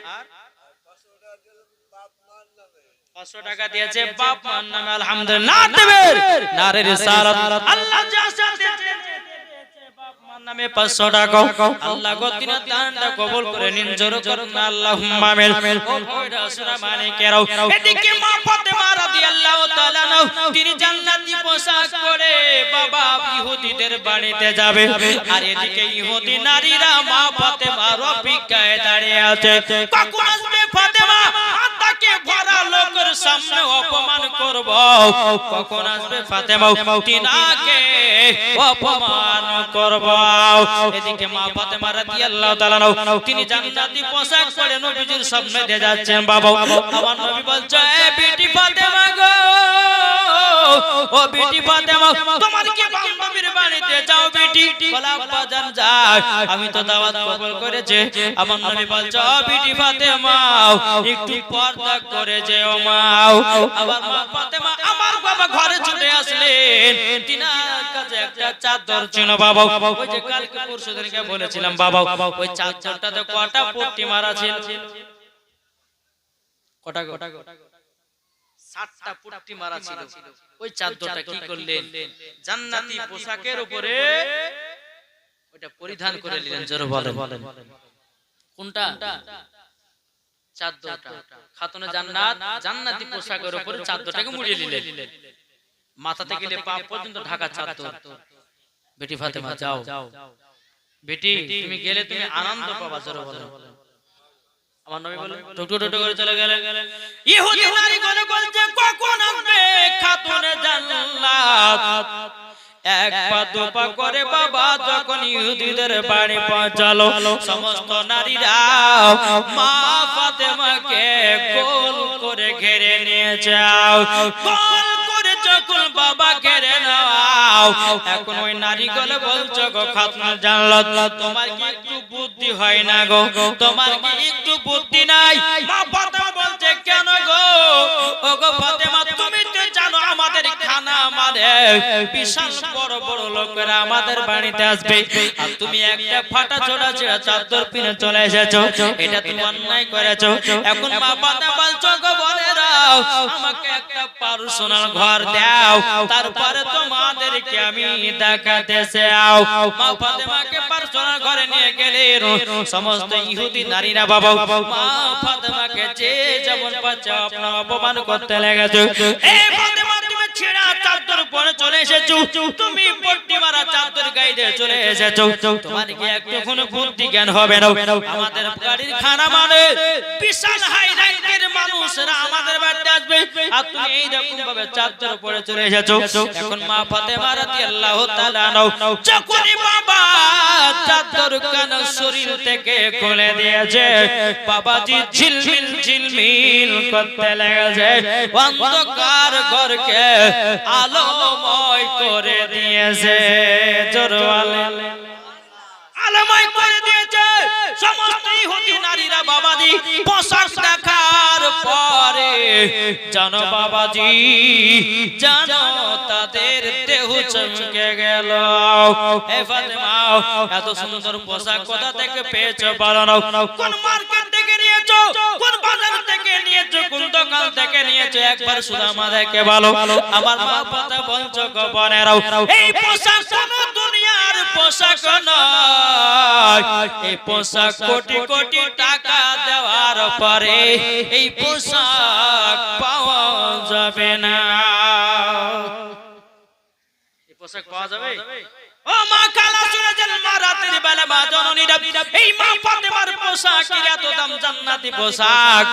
500 টাকা দিয়েছে বাপ মার নামে। আলহামদুলিল্লাহ দেবের নারে রিসালাত আল্লাহ যা দিয়েছে বাপ মার নামে 500 টাকা। আল্লাহ গো তিনি দানটা কবুল করে নিন, জোরে করুন আল্লাহুম্মা আমিন। ও কয়টা সূরা মালিকেরাও, এদিকে মা ফাতেমা রাদিয়াল্লাহু তাআলা তিনি জান্নাতি পোশাক পরে বাবা ইহুদিদের বাড়িতে যাবে, আর এদিকে ইহুদি নারীরা মা ফাতেমার অপেক্ষায় দাঁড়িয়ে আছে। কখন আসবে ফাতেমা? তাকে ভরা লোকের সামনে অপমান করব। কখন আসবে ফাতেমা? তিনাকে অপমান করব। এদিকে মা ফাতেমা রাদিয়াল্লাহু তাআলা তিনি জান্নাতি পোশাক পরে নবীজির সামনে দিয়ে যাচ্ছেন। বাবা আমার নবী বলছে, এ বেটি ফাতেমা গো, ও বেটি ফাতেমা তোমার কি বান্ধবীর বাড়িতে যাও বেটি? বলে আব্বা জান যাই, আমি তো দাওয়াত কবুল করেছি। আমার নবী বলছে, ও বেটি ফাতেমা একটু পর্দা করে যেও মা। আবার মা ফাতেমা আমার বাবা ঘরে চলে আসলেন, তিনার কাছে একটা চাদর ছিল বাবা। ওই যে কালকে পরশুদিনকে বলেছিলাম বাবা, ওই চাদরটাতে কটা পট্টি মারা ছিল? কটা? 7টা পট্টি মারা ছিল। ওই চাদরটা কি করলেন? জান্নাতি পোশাকের উপরে ওটা পরিধান করে নিলেন। জোরে বলেন কোনটা? চাদরটা। খাতুনে জান্নাত জান্নাতি পোশাকের উপরে চাদরটাকে মুড়িয়ে নিলেন, মাথা থেকে পা পর্যন্ত ঢাকা চাদর। বেটি ফাতেমা যাও বেটি, তুমি গেলে তুমি আনন্দ পাবা। জোরে বলেন। আমার নবী বলে টুকটু টুকটু করে চলে গেলেন। ইহুদি নারী কোনে বলছে, কখন আসবে খাতুনে জান্নাত? এক পা দুপা করে বাবা যখন ইহুদিদের বাড়ি পৌঁছালো, সমস্ত নারীরা মা ফাতেমাকে গোল করে ঘিরে নিয়ে যাও। গোল করে যখন বাবা ঘিরে নাও, এখন ওই নারীগুলো বলছো, গো খাতুনে জান্নাত তোমার কি একটু বুদ্ধি হয় না গো? তোমার কি একটু বুদ্ধি নাই? মা ফাতেমা বলছে, কেন গো? ও গো ফাতেমা তুমি তো জানো আমাদের খানা আমার মানে বিশাল বড় বড় লোকেরা আমাদের বাড়িতে আসবে আর তুমি একটা ফাটা ছোড়া ছেড়া চাদর পিনে চলে এসেছো, এটা তুমি অন্যায় করেছো। এখন মা পাতা বলছো গো বোনেরাও, আমাকে একটা পার্সোনাল ঘর দাও, তারপরে তোমাদেরকে আমি দেখাতে চাও। মা ফাতেমাকে পার্সোনাল ঘরে নিয়ে গেলেন সমস্ত ইহুদি নারীরা। বাবা মা ফাতেমাকে যে যেমন পাচ্ছে আপনার অপমান করতে লেগেছে। এই ফাতেমা তুমি ছেঁড়া চাদর পরে চলে এসেছো, তুমি পট্টি মারা চাদর গায়ে দিয়ে চলে এসেছো, তোমার কি একটুখানি বুদ্ধি জ্ঞান হবে না? আমাদের বাড়ির খানা মানে বিশাল হাই র্যাঙ্কের মানুষরা আমাদের বাড়িতে আসবে আর তুমি এই রকম ভাবে চাদর পরে চলে এসেছো। এখন মা ফাতেমা রাদিয়াল্লাহু তাআলা আনহা যখনই বাবা চাদর কান শরীর থেকে খুলে দিয়েছে, বাবাজি ঝিলমিল ঝিলমিল করতে লেগেছে, অন্ধকার ঘরকে আলোময় করে দিয়েছে। জোরওয়ালা আলোময় করে দিয়েছে। সমস্ত ইহুদি নারীরা বাবাজি পোশাক দেখার পরে জানো বাবাজি, জানো তাদের দেহ চমকে গেল। হে ফাতেমা, এত সুন্দর পোশাক কোথা থেকে পেয়েছো বলো না? কোন মার্কেট থেকে নিয়েছো, কোন বাজার থেকে নিয়েছো, কোন দোকান থেকে নিয়েছো? একবার শুধু আমাদেরকে বলো। আমার মা পাতা বলছো গো বোনেরাও, এই পোশাক কোন দুনিয়ার পোশাক নয়, এই পোশাক কোটি কোটি টাকা দেওয়ার পরে এই পোশাক পাওয়া যাবে না। এই পোশাক পাওয়া যাবে? ও মা কালা শুনেছেন, মা রাতের বেলা মা জননীরা এই মা ফাতেমার পোশাক এত দাম, জান্নাতি পোশাক।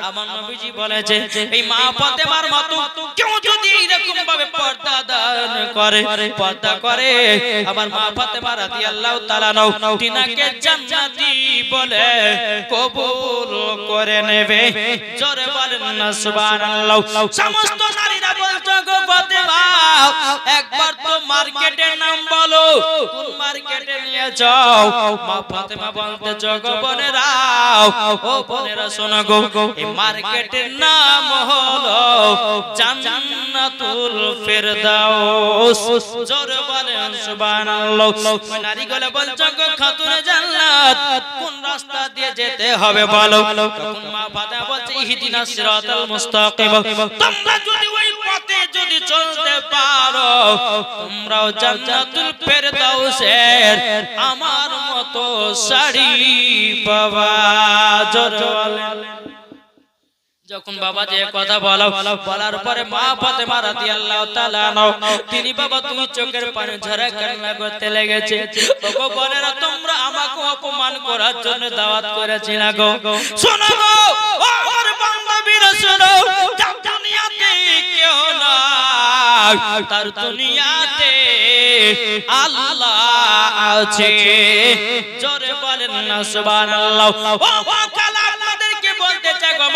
আমার নবীজি বলেছে এই মা ফাতেমার মতো কেউ যদি এরকম ভাবে পর্দা দান করে, পর্দা করে, আমার মা ফাতেমা রাদিয়াল্লাহু তাআলা আনহা তিনাকে জান্নাতি বলে কবুল করে নেবে। জোরে বলেন না সুবহানাল্লাহ। সমস্ত নারীরা বলছো গো ফাতেমা, একবার তো মার্কেটের নাম বলো, কোন মার্কেটে নিয়ে যাও? মা ফাতেমা বলতে গো বোনেরা, ও বোনেরা শোনো গো, এই মার্কেটের নাম হলো জান্নাতুল ফেরদাউস। জোরে বলেন সুবহানাল্লাহ। ওই নারীগুলো বলছো গো খাতুনে জান্নাত কোন রাস্তা দিয়ে যেতে হবে বলো? তখন মা ফাতেমা বলছে ইহদিনাস সিরাতাল মুস্তাকিম, তোমরা যদি ওই পথে যদি চলতে পারো তোমরাও জান্নাতুল ফেরদাউসের আমার মতো শাড়ি পাবা। জোরে বলেন। যখন বাবা যে কথা বলার পরে মা ফাতেমা রাদিয়াল্লাহু তাআলা আনহা তিনি বাবা তুমি চোখের পানি ঝরা কান্না করতে লেগেছে। ওগো বোনেরা, তোমরা আমাকে অপমান করার জন্য দাওয়াত করেছিল গো। শোনো গো ও আমার বান্ধবীরা, শোনো, দুনিয়াতে কেউ না, তার দুনিয়াতে আল্লাহ আছে। জোরে বলেন না সুবহানাল্লাহ। ও কালা আপনাদেরকে বলতে চাই গো,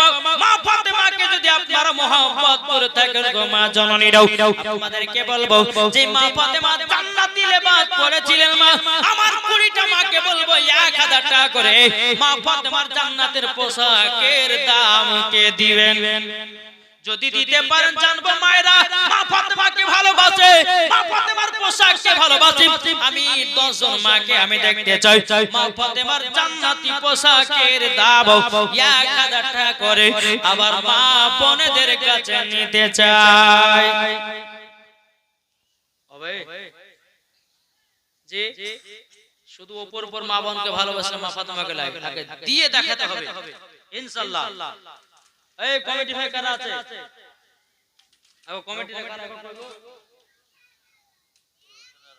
মা ফাতেমাকে যদি আপনারা মহব্বত করে থাকেন গো মা জননীরাও, আপনাদেরকে বলবো যে মা ফাতেমা জান্নাতি লেবাস পরেছিলেন। মা আমার 20টা মাকে বলবো 1000 টাকা করে মা ফাতেমার জান্নাতের পোশাকের দাম কে দিবেন? যদি দিতে পারেন জানবো মায়েরা মা ফাতেমাকে ভালোবাসে, মা ফাতেমার পোশাককে ভালোবাসে। আমি 10 জন মাকে আমি দেখতে চাই মা ফাতেমার জান্নাতি পোশাকের দাম 1000 টাকা করে আবার মা বোনেদের কাছে নিতে চাই। হবে জি, শুধু উপর উপর মা বোনকে ভালোবাসলে মা ফাতেমাকে লাগে দিয়ে দেখাতে হবে ইনশাআল্লাহ। এই কমিটি ভাই কারা আছে? আগো কমিটি কারা?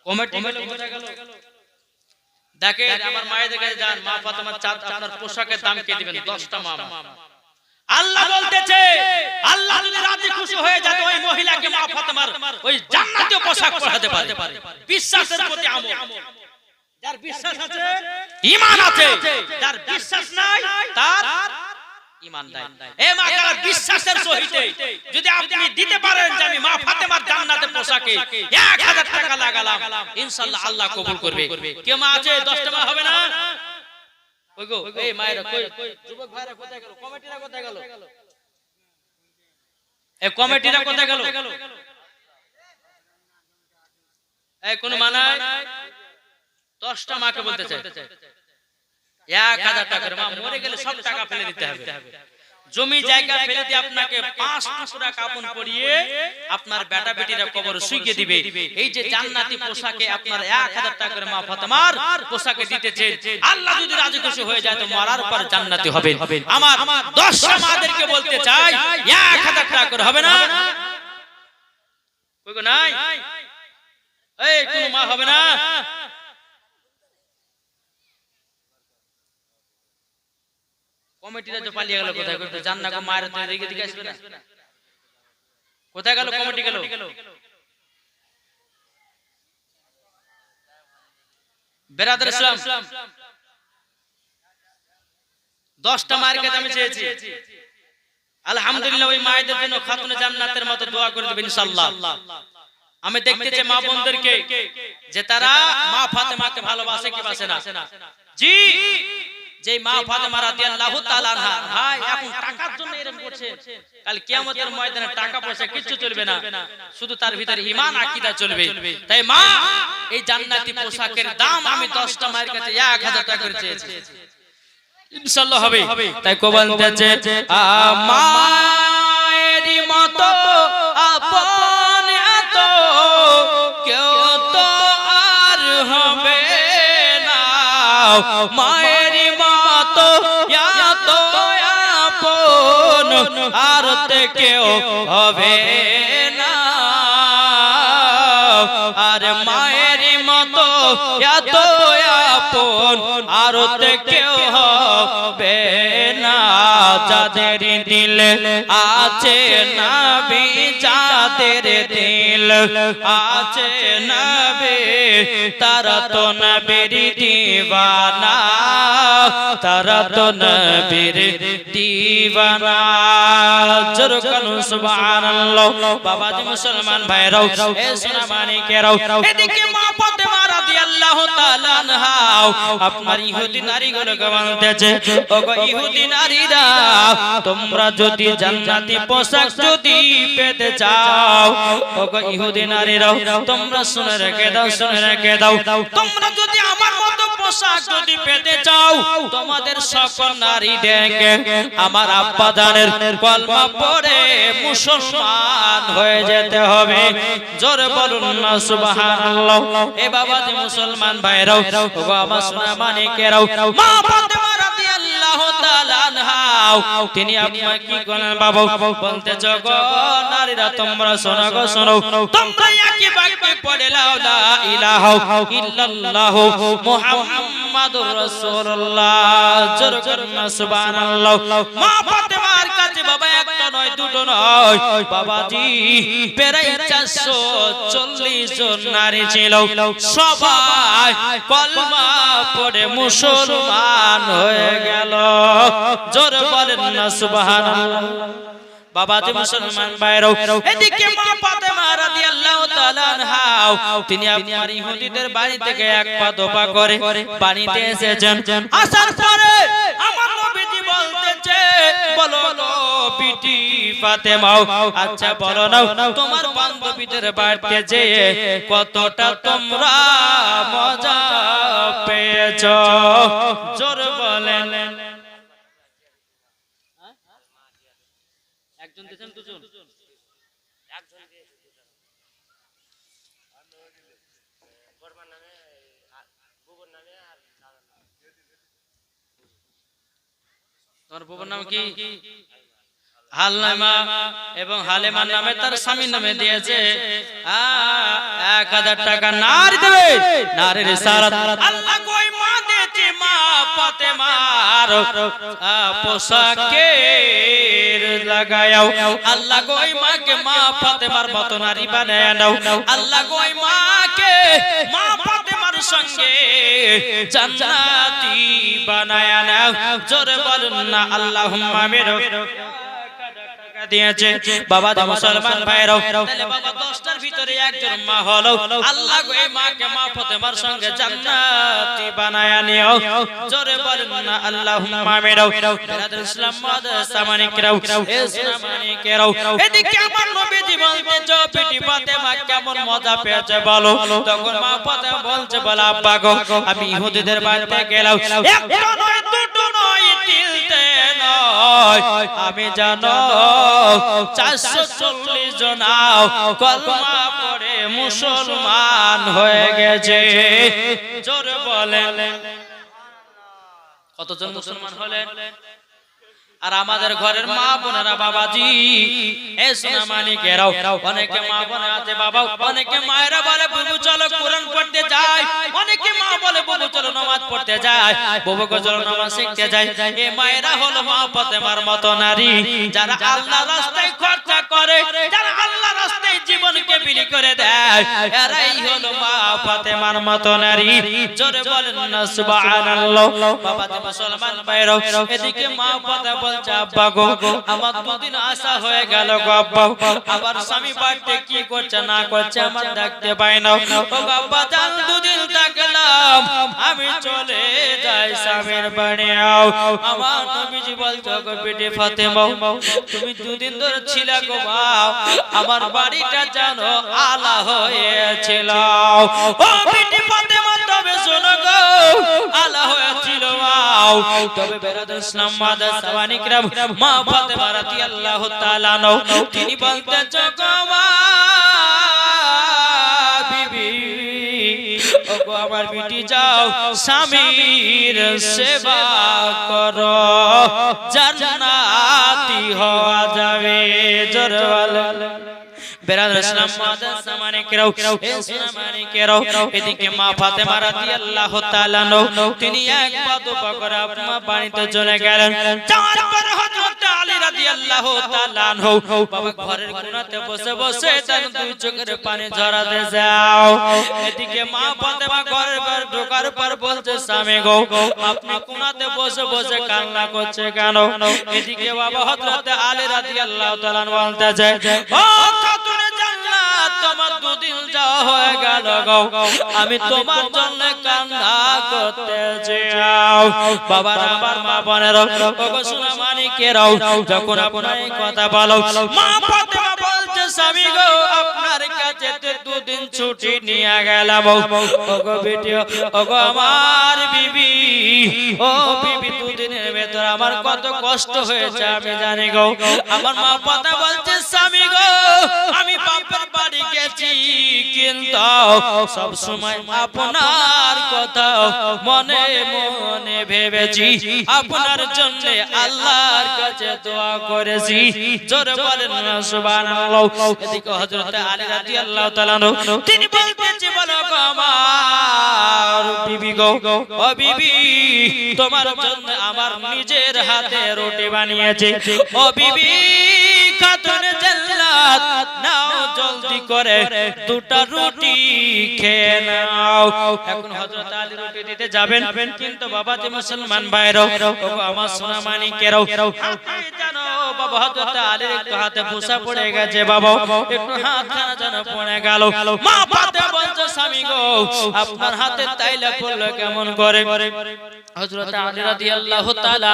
কমিটি কোথায় গেল? দেখেন আমার মায়েদের কাছে যান, মা ফাতেমার চাঁদ আপনার পোশাকের দাম কে দিবেন? 10টা মা। আল্লাহ বলতেছে আল্লাহ যদি রাজি খুশি হয়ে যায় ওই মহিলাকে মা ফাতেমার ওই জান্নাতীয় পোশাক পরাতে পারে। বিশ্বাসের প্রতি আমল, যার বিশ্বাস আছে ঈমান আছে, যার বিশ্বাস নাই তার ঈমান নাই। এ মা কারা বিশ্বাসের সহিত যদি আপনি দিতে পারেন যে আমি মা ফাতেমার জান্নাতের পোশাকে 1000 টাকা লাগালাম, ইনশাআল্লাহ আল্লাহ কবুল করবে। কে মা আছে? 10টা মা হবে না? ওই গো এই মায়েরা কই? যুবক ভাইরা কোথায় গেল? কমিটিরা কোথায় গেল? এই কমিটিরা কোথায় গেল? এই কোন মানায় 10টা মাকে বলতে চাই 1000 টাকার মা মরে গেলে সব টাকা ফেলে দিতে হবে, জমি জায়গা ফেলে দিয়ে আপনাকে 5 টুকরা কাপন পরিয়ে আপনার বেটা বেটিরা কবর শুইয়ে দিবে। এই যে জান্নাতি পোশাকে আপনার 1000 টাকার মা ফাতেমার পোশাকে দিতেছেন, আল্লাহ যদি রাজি খুশি হয়ে যায় তো মরার পর জান্নাতি হবে। আমার 10টা মাদেরকে বলতে চাই 1000 টাকা করে হবে না? কই গো নাই? এই কোন মা হবে না? কমিটিরা তো পালিয়ে গেল কোথায়? করতে জান না গো, মায়ের তো এদিকে দিকে আসবে না, কোথায় গেল কমিটি? গেল বেরাদার ইসলাম 10টা মায়ের কাছে আমি চেয়েছি, আলহামদুলিল্লাহ ওই মায়েদের জন্য খাতুনে জান্নাতের মতো দোয়া করে দেবেন ইনশাআল্লাহ। আমি দেখতে চাই মা বোনদেরকে যে তারা মা ফাতেমাকে ভালোবাসে কি বাসে না। জি, যে মা ফাতেমা রাদিয়াল্লাহু তাআলা আনহা, ভাই এখন টাকার জন্য এরকম করছে, কাল কিয়ামতের ময়দানে টাকা পয়সা কিচ্ছু চলবে না, শুধু তার ভিতরে ঈমান আকীদা চলবে। তাই মা এই জান্নাতি পোশাকের দাম আমি 10টা মায়ের কাছে 1000 টাকা করে চেয়েছি, ইনশাআল্লাহ হবে। তাই কো বলতেছে মায়েরই মতো আপন এত কেউ তো আর হবে না, মায়েরই মতো এত আপন আর তে কেউ হবে না, আর মায়েরই মতো এত আপন আর তে কেউ হবে না। যাদের দিলে আছে নবী, যাদের দিল আছে নবী, তারা তো নবীর দিওয়ানা, তারা তো নবীর দিওয়ানা। জোরে বলুন সুবহানাল্লাহ। বাবাজি মুসলমান ভাইরাও, এ সোনা মানিকেরাও, এদিকে মা ফাতেমা রাদিয়াল্লাহু তাআলা আনহা আপনার ইহুদি নারীগুলোকে বলতেছে, ওগো ইহুদি নারীরা, তোমরা যদি জান্নাতি পোশাক যদি পেতে চাও, ওগো ইহুদি নারীরা তোমরা শুনে রেখে দাও, শুনে রেখে দাও, তোমরা যদি আমার মতো পোশাক যদি পেতে চাও, তোমাদের সকল নারীদেরকে আমার আব্বা জানের কলমা পড়ে মুসলমান হয়ে যেতে হবে। জোরে বলুন না সুবহানাল্লাহ। এ বাবাজি মুসলমান ভাইরাও, ওগো আমার সোনা মানিকেরাও, মা ফাতেমা রাদিয়াল্লাহু তাআলা আনহা তিনি আপনার কি করেন বাবা? বলতে জগো নারীরা তোমরা শোনো গো, শোনো, তোমরা একই বাক্যে পড়ে লাও লা ইলাহা ইল্লাল্লাহু মুহাম্মাদুর রাসূলুল্লাহ। জোরে বলুন সুবহানাল্লাহ। মা ফাতেমার কাছে বাবা একটা নয় দুটো নয় বাবাজি প্রায় 440 জন নারী ছিল, সবাই কলমা পড়ে মুসলমান হয়ে গেল। জোরে বলেন না সুবহানাল্লাহ। বাবাজি মুসলমান ভাইরাও, এদিকে মা ফাতেমা রাদিয়াল্লাহু তাআলা আনহা তিনি আপনার ইহুদিদের বাড়ি থেকে এক পা দোপা করে বাড়িতে এসেছেন। আসার পরে আমার নবীজি বলতেছে, বলো গো বিটি ফাতেমা, আচ্ছা বলো না তোমার বান্ধবীদের বাড়িতে যেয়ে কতটা তোমরা মজা পেয়েছো? জোরে বলেন। একজন দিয়েছেন, দুজন? একজন দিয়েছে, বর্মার নামে, বুবুর নামে আর দাদার নামে। তোমার বুবুর নাম কি? হালিমা এবং হালিমার নামে তার স্বামীর নামে দিয়েছে 1000 টাকা। নারী দেবে, নারীর সারাত আল্লাহ কই মা দিয়েছে মা ফাতেমার পোশাকে লাগাও, আল্লাহ কই মাকে মা ফাতেমার মত নারী বানায় নাও, আল্লাহ কই মাকে মা ফাতেমার সঙ্গে জান্নাতি বানায় নাও। জোরে বলুন না আল্লাহুম্মা আমিন। দিয়েছে বাবা যে মুসলমান ভাইরাও তাহলে বাবা 10টার ভিতরে একজন মা হলো আল্লাহ গো এই মাকে মা ফাতেমার সঙ্গে জান্নাতি বানায়া নিও জোরে বলেন না আল্লাহুম্মা আমিন বিরাদার ইসলাম মাদ্রাসা সামানিকরাও এ সামানিকরাও এদিকে আমার নবীজি বলতে পিটি ফাতেমা কেমন মজা পেয়েছে বলো তখন মা ফাতেমা বলছে বল আব্বা গো আমি ইহুদিদের বাড়িতে গেলাম একটা নয় দুটো নয় তিনটে নয় আমি জানো 440 জন কলমা পড়ে মুসলমান হয়ে গেছে জোরে বলেন কতজন মুসলমান হলেন আর আমাদের ঘরের মা বোনেরা বাবাজি এ সোনা মানিকেরাও অনেকে মা বোন আছে বাবা অনেকে মায়েরা বলে বুবু চলো কোরআন পড়তে যাই অনেকে মা বলে বুবু চলো নামাজ পড়তে যাই বুবু চলো নামাজ শিখতে যাই এই মায়েরা হলো মা ফাতেমার মতো নারী যারা আল্লাহর রাস্তায় খরচ করে যারা আল্লাহর রাস্তায় জীবনকে বিলি করে দেয় এরাই হলো মা ফাতেমার মতো নারী জোরে বলেন না সুবহানাল্লাহ বাবা মুসলমান ভাইরাও এদিকে মা ফাতেমা বলছে আব্বা গো আমার দুদিন আশা হয়ে গেল গো আব্বা আবার স্বামী বাড়িতে কি করছে না করছে আমার দেখতে পাই না ও আব্বা জান দুদিন থাকলাম আমি চলে যাই স্বামীর বাড়ি আমার নবীজি বলছে গো বেটি ফাতেমা তুমি দুদিন ধরে ছিলে গো বাপ আমার বাড়িটা জানো আলা হয়েছিল ও বেটি ফাতেমা তবে শোনো গো আলা হয়েছিল তবে বিরাদার ইসলাম মাদ্রাসা সামানিকরাম মা ফাতেমা রাদিয়াল্লাহু তাআলা আনহা তিনি বলতে গো বিবি ওগো আমার বিটি যাও স্বামীর সেবা করো জান্নাতি হওয়া যাবে জোরে বলেন বিরাদার ইসলাম মাদ্রাসা সামানিকরাও এ সোনা মানিকেরাও এদিকে মা ফাতেমা রাদিয়াল্লাহু তাআলা আনহা তিনি এক পা দুপা করে আপনার বাড়িতে চলে গেলেন যাওয়ার পর হযরত আলী রাদিয়াল্লাহু তাআলা আনহু বাবা ঘরের কোণাতে বসে বসে তার দুই চোখের পানি ঝরাতে যাও এদিকে মা ফাতেমা ঘরের পর ঢোকার পর বলছে স্বামী গো আপনি কোণাতে বসে বসে কান্না করছে কেন এদিকে বাবা হযরত আলী রাদিয়াল্লাহু তাআলা বলতেছে ও খাতুনে জান্নাত তোমার দুদিন যাওয়া হয়ে গেল গো আমি তোমার জন্য কান্না করতেছি বাবার আমার মা বোনেরা ওগো সোনা মানিকেরাও যখন আপনার এই কথা বলো মা ফাতেমা বলছে স্বামী গো আপনার কাছে দুদিন ছুটি নিয়ে গেলাম ওগো বেটি ওগো আমার বিবি ও বিবি দুদিনের ভেতর আমার কত কষ্ট হয়েছে আমি জানি গো আমার মা ফাতেমা বলছে স্বামী গো আমি বাপের বাড়ি গেছি কিন্তু সব সময় আপনার কথা মনে মনে ভেবেছি আপনার জন্য আল্লাহর কাছে দোয়া করেছি জোরে বলেন না সুবহানাল্লাহ এদিকে হযরত আলী রাদিয়াল্লাহু তাআলা তিনি বলতেছি বলো গো আমার বিবি গো ও বিবি তোমার জন্য আমার নিজের হাতে রুটি বানিয়েছি ও বিবি খাতুনে জান্নাত নাও জলদি করে দুটো রুটি খেয়ে নাও এখন হযরত আলী রুটি দিতে যাবেন কিন্তু বাবা যে মুসলমান ভাইরা ওগো আমার সোনা মানিকেরাও জানো বাবা হযরত আলীর একটু হাতে পোষা পড়ে গেছে বাবা একটু হাতখানা যেন পড়ে গেল মা ফাতেমা বলছে স্বামী গো আপনার হাতে তাইলা পড়লো কেমন করে হযরত আলী রাদিয়াল্লাহু তাআলা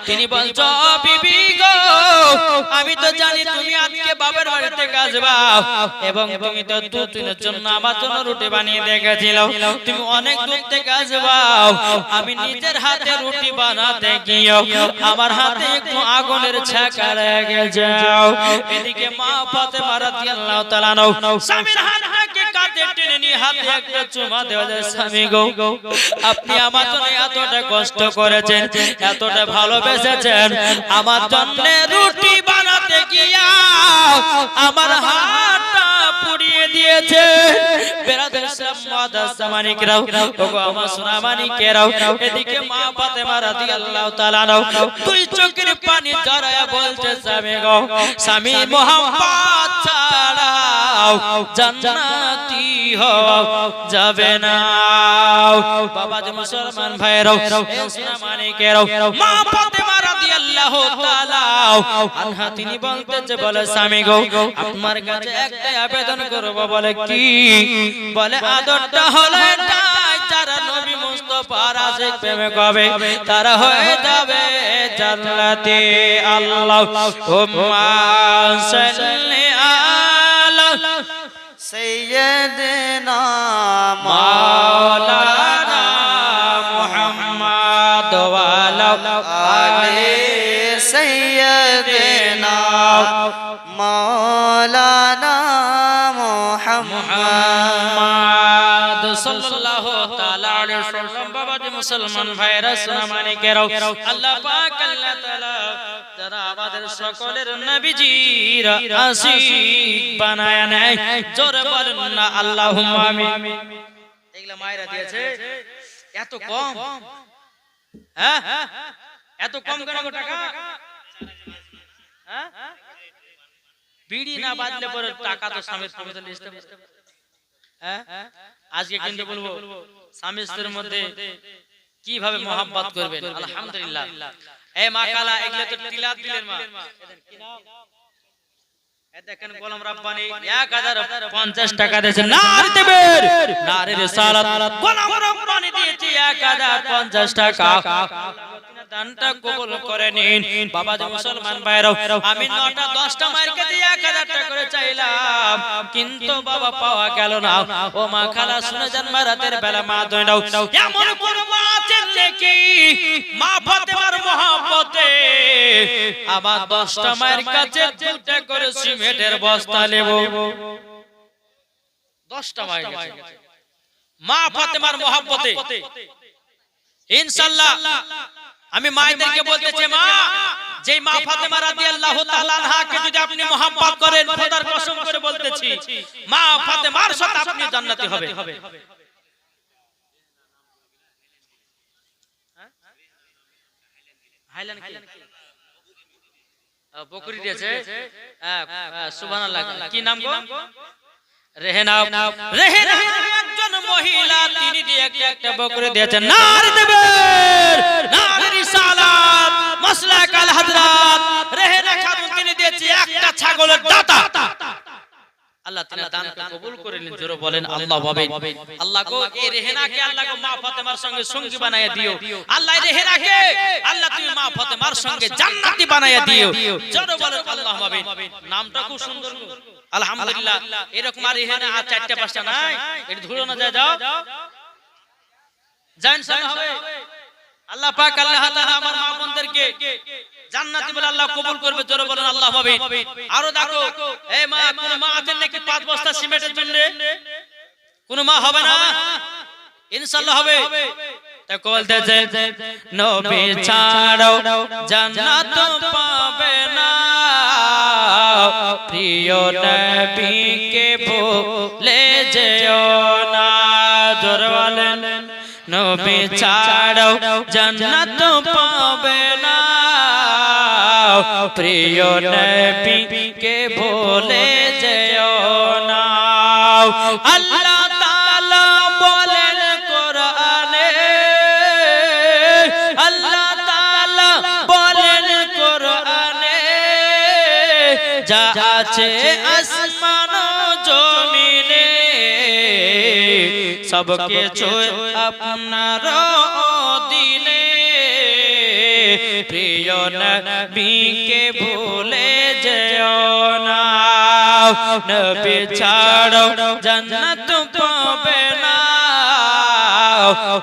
তিনি বলছো বিবি গো আমি তো জানি তুমি আজকে বাবার বাড়িতে আসবা এবং তুমি তো দুদিনের জন্য আমার জন্য রুটি বানিয়ে রেখেছিলে তুমি অনেক দূর থেকে আসবা আমি নিজের হাতে রুটি বানাতে গিয়ে আমার হাতে একটু আগুনের ছ্যাঁকা লেগে যাও এদিকে মা ফাতেমা রাদিয়াল্লাহু তাআলা স্বামীর হাতকে কাঁধে টেনে নিয়ে হাতে একটা চুমা দেওয়া যায় স্বামী গো আপনি আমার জন্য এতটা কষ্ট করেছেন এতটা ভালোবেসেছেন আমার জন্য রুটি বানাতে গিয়া আমার হাতটা পুড়িয়ে দিয়েছে বিরাদার ইসলাম মাদ্রাসা মানিকেরাও ওগো আমার সোনা মানিকেরাও এদিকে মা ফাতেমা রাদিয়াল্লাহু তাআলা দুই চোখের পানি ঝরায়া বলছে স্বামী গো স্বামী মোহাম্মদ ছাড়াও জান্নাতি হওয়া যাবে না বাবা যে মুসলমান ভাইরাও সোনা মানিকেরাও মা ফাতেমা রাদিয়াল্লাহু তাআলা আনহা তিনি বলতেন যে বলে স্বামী গো আপনার কাছে একটাই আবেদন করব বলে কি বলে আদরটা হলো এটাই যারা নবী মুস্তাফার আশিক প্রেমিক হবে তারা হয়ে যাবে জান্নাতে আল্লাহুম্মা সাল্লি আলা سيدنا মাওলানা মুহাম্মদ ওয়া আলা آل سيدنا مولانا محمد সাল্লাল্লাহু তাআলা আলাইহি ওয়াসাল্লাম বাবাজি মুসলমান ভাইরা সোনা মানিকেরাও আল্লাহ পাক আল্লাহ তাআলা যারা আমাদের সকলের নবীজির আশিক বানায় নেয় জোরে বলেন না আল্লাহুম্মা আমিন এগুলা মায়েরা দিয়েছে এত কম হ্যাঁ এত কম কেন গো টাকা হ্যাঁ বিড়ি না বাজলে পরে টাকা তো স্বামীর সঙ্গে লিস্টে হ্যাঁ আজকে কিন্তু বলবো স্বামী স্ত্রীর মধ্যে কিভাবে মহব্বত করবেন আলহামদুলিল্লাহ এই মা কালা এগুলো তো তিলাত দিলেন মা কি নাম এই দেখেন গোলাম রাব্বানি 1050 টাকা দিয়েছেন নারে দেবের নারে রিসালাত গোলাম রাব্বানি দিয়েছে 1050 টাকা দানটা কবুল করে নিন বাবাজি মুসলমান ভাইরাও আমি 9টা 10টা মার্কে দিয়ে 1000 টাকা করে চাইলাম কিন্তু বাবা পাওয়া গেল না ও মা খালা শুনে যান মা রাতের বেলা মা দই নাও এমন কোন মা আছেন নাকি মা ফাতেমার মহব্বতে আবার 10টা মায়ের কাছে 2টা করে সিমেন্টের বস্তা নেব 10টা মায়ের কাছে মা ফাতেমার মহব্বতে ইনশাআল্লাহ আমি মায়েদেরকে বলতেছি মা যেই মা ফাতেমা রাদিয়াল্লাহু তাআলা আনহাকে যদি আপনি মহব্বত করেন খোদার কসম করে বলতেছি মা ফাতেমার সাথে আপনি জান্নাতি হবে হাইলান কি বকরি দিয়েছে সুবহানাল্লাহ কি নাম গো রেহেনা রেহেনা একজন মহিলা তিনি দিয়ে একটা বকরি দিয়েছেন নারে দেবের নারে রিসালাত মাসলাক আল হযরত রেহেনা খাতুন তিনি দিয়েছে একটা ছাগলের দাতা আল্লাহ তাআলা দানকে কবুল করে নিন জোরে বলেন আল্লাহ ভাবে আল্লাহ গো এই রেহেনাকে আল্লাহ গো মা ফাতেমার সঙ্গে সঙ্গী বানায়া দিও আল্লাহ এই রেহেনাকে আল্লাহ তুমি মা ফাতেমার সঙ্গে জান্নাতি বানায়া দিও জোরে বলেন আল্লাহ ভাবে নামটা খুব সুন্দর আলহামদুলিল্লাহ এরকম আর রেহেনা আর 4টা 5টা নাই এটা ধুলো না যায় যাও জান সান হবে আল্লাহ পাক আল্লাহ তাআলা আমার মা বোনদেরকে জান্নাতি বলে আল্লাহ কবুল করবে জোরে বলেন আল্লাহ ভাবে আরো দেখো এই মা কোন মা আছেন নাকি 5 বস্তা সিমেন্টের জন্য কোন মা হবে না ইনশাআল্লাহ হবে তাই বলতেছে নবী ছাড়ো জান্নাত পাবে না প্রিয় নবীকে ভুলে যেও না জোরে বলেন নবী ছাড়ো জান্নাত পাবে না প্রিয় নবীকে ভুলে যেও না আল্লাহ তাআলা বলেন কোরআনে আল্লাহ তাআলা বলেন কোরআনে যা আছে আসমান ও জমিনে সব কিছু আপনার অধীনে প্রিয় নবীকে ভুলে যেও না নবী ছাড়ো জান্নাত পাবে না